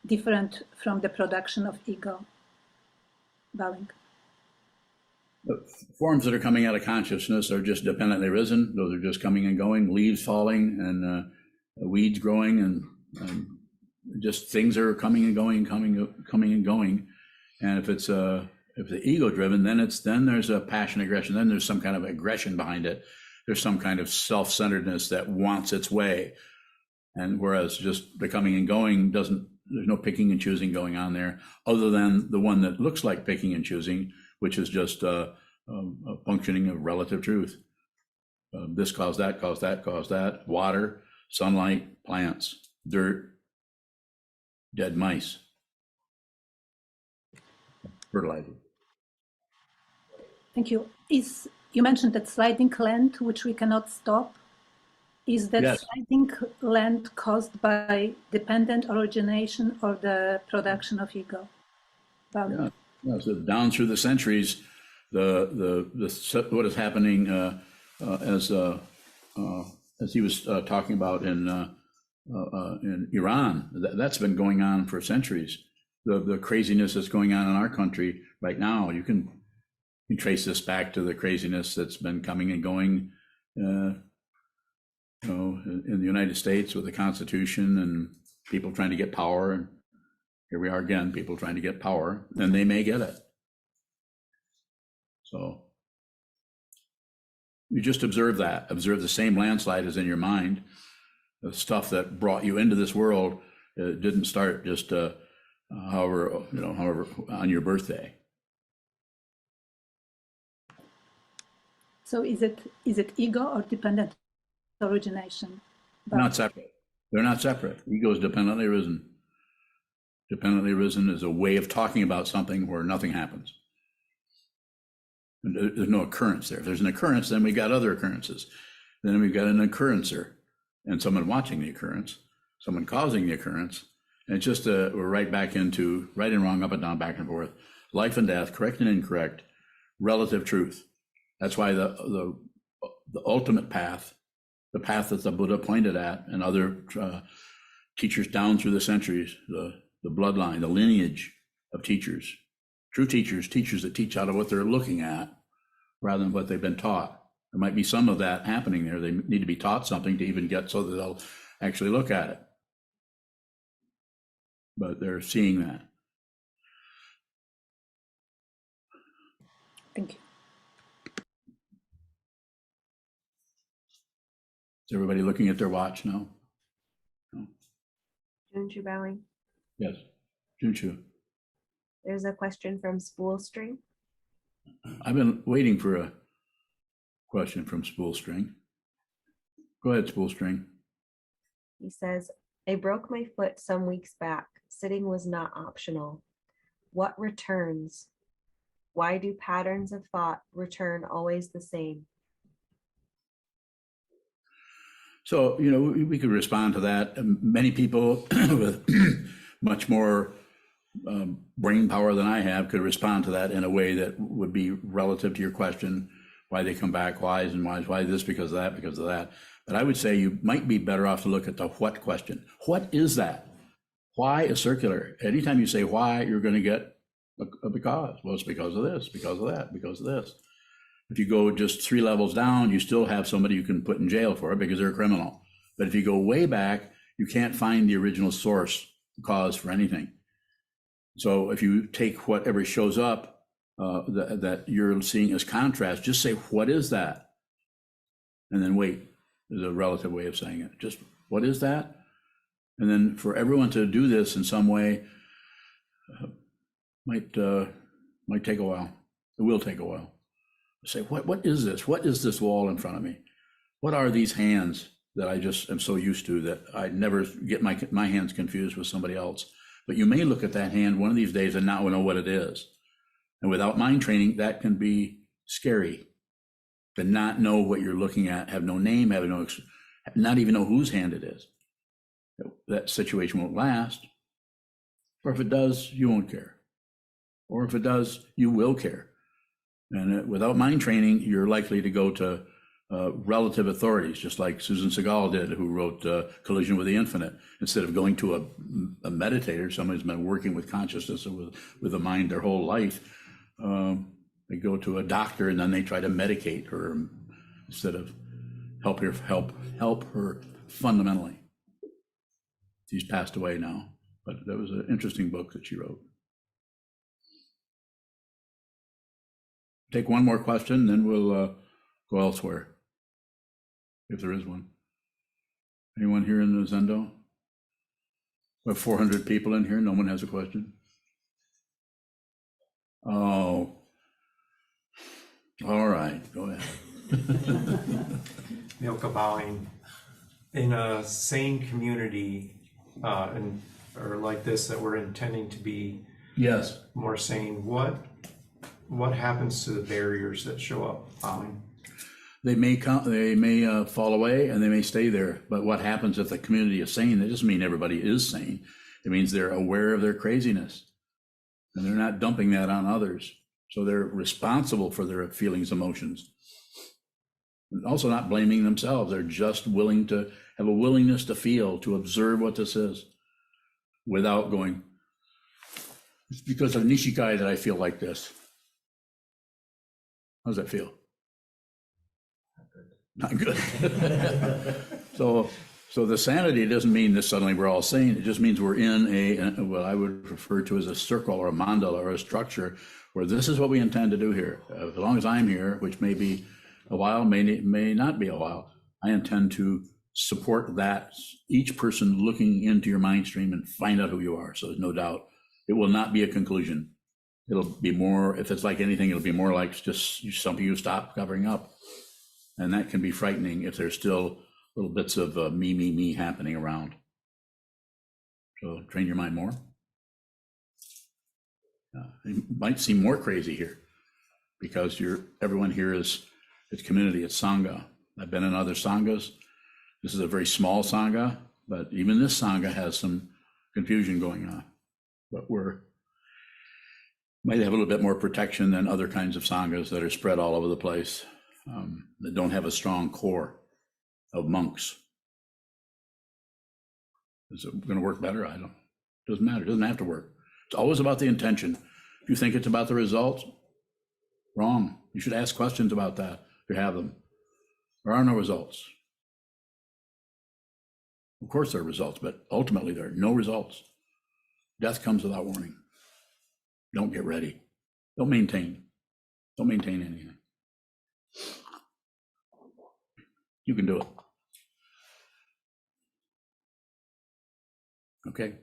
different from the production of ego? Bowing. The forms that are coming out of consciousness are just dependently risen. Those are just coming and going, leaves falling, and weeds growing, and just things are coming and going, coming and going. And if it's the ego driven, then there's a passion, aggression. Then there's some kind of aggression behind it. There's some kind of self-centeredness that wants its way. And whereas just the coming and going there's no picking and choosing going on there, other than the one that looks like picking and choosing, which is just a functioning of relative truth. This caused that, caused that, caused that. Water, sunlight, plants, dirt, dead mice, fertilizer. Thank you. You mentioned that sliding land, which we cannot stop. Is that Yes. sliding land caused by dependent origination or the production of ego? Yeah. So down through the centuries, what is happening as he was talking about in Iran, that's been going on for centuries. The craziness that's going on in our country right now, you can trace this back to the craziness that's been coming and going, in the United States with the Constitution and people trying to get power. And here we are again, people trying to get power, and they may get it. So you just observe the same landslide as in your mind. The stuff that brought you into this world didn't start just however on your birthday. So is it ego or dependent origination? Not separate. They're not separate. Ego is dependently risen. Dependently risen is a way of talking about something where nothing happens. And there's no occurrence there. If there's an occurrence, then we got other occurrences. Then we've got an occurrencer and someone watching the occurrence, someone causing the occurrence. And it's just we're right back into right and wrong, up and down, back and forth, life and death, correct and incorrect, relative truth. That's why the ultimate path, the path that the Buddha pointed at, and other teachers down through the centuries, the bloodline, the lineage of teachers, True teachers that teach out of what they're looking at rather than what they've been taught. There might be some of that happening there. They need to be taught something to even get so that they'll actually look at it. But they're seeing that. Thank you. Is everybody looking at their watch now? No? Junshu bowing. Yes. Junshu. There's a question from Spool String. I've been waiting for a question from Spool String. Go ahead, Spool String. He says, I broke my foot some weeks back. Sitting was not optional. What returns? Why do patterns of thought return always the same? So, we could respond to that. Many people with much more brain power than I have could respond to that in a way that would be relative to your question, why they come back, whys and whys, why this, because of that, because of that. But I would say you might be better off to look at the what question. What is that? Why is circular? Anytime you say why, you're going to get a because. Well, it's because of this, because of that, because of this. If you go just 3 levels down, you still have somebody you can put in jail for it because they're a criminal. But if you go way back, you can't find the original source cause for anything. So if you take whatever shows up that you're seeing as contrast, just say, what is that? And then wait, is a relative way of saying it. Just, what is that? And then for everyone to do this in some way might take a while. It will take a while. Say, what is this? What is this wall in front of me? What are these hands that I just am so used to that I never get my hands confused with somebody else? But you may look at that hand one of these days and not know what it is. And without mind training, that can be scary. To not know what you're looking at, have no name, not even know whose hand it is. That situation won't last. Or if it does, you won't care. Or if it does, you will care. And without mind training, you're likely to go to relative authorities, just like Susan Segal did, who wrote Collision with the Infinite. Instead of going to a meditator, somebody who's been working with consciousness and with the mind their whole life, they go to a doctor and then they try to medicate her instead of help her fundamentally. She's passed away now, but that was an interesting book that she wrote. Take one more question, then we'll go elsewhere, if there is one. Anyone here in the Zendo? We have 400 people in here. No one has a question. Oh, all right, go ahead. Milka bowing. In a sane community, or like this that we're intending to be Yes. more sane, what happens to the barriers that show up bowing? They may fall away and they may stay there. But what happens if the community is sane? That doesn't mean everybody is sane. It means they're aware of their craziness and they're not dumping that on others. So they're responsible for their feelings, emotions. And also not blaming themselves. They're just willing to have a willingness to feel, to observe what this is without going, it's because of Nishikai that I feel like this. How does that feel? Not good. So the sanity doesn't mean that suddenly we're all sane. It just means we're in what I would refer to as a circle or a mandala or a structure where this is what we intend to do here. As long as I'm here, which may be a while, may not be a while, I intend to support that, each person looking into your mind stream and find out who you are. So there's no doubt it will not be a conclusion. It'll be more, if it's like anything, it'll be more like just something you stop covering up. And that can be frightening if there's still little bits of me happening around. So train your mind more. It might seem more crazy here because everyone here it's community, it's Sangha. I've been in other Sanghas. This is a very small Sangha, but even this Sangha has some confusion going on. But might have a little bit more protection than other kinds of Sanghas that are spread all over the place, that don't have a strong core of monks. Is it going to work better? Doesn't matter. It doesn't have to work. It's always about the intention. If you think it's about the results, wrong. You should ask questions about that if you have them. There are no results. Of course there are results, but ultimately there are no results. Death comes without warning. Don't get ready. Don't maintain. Don't maintain anything. You can do it. Okay.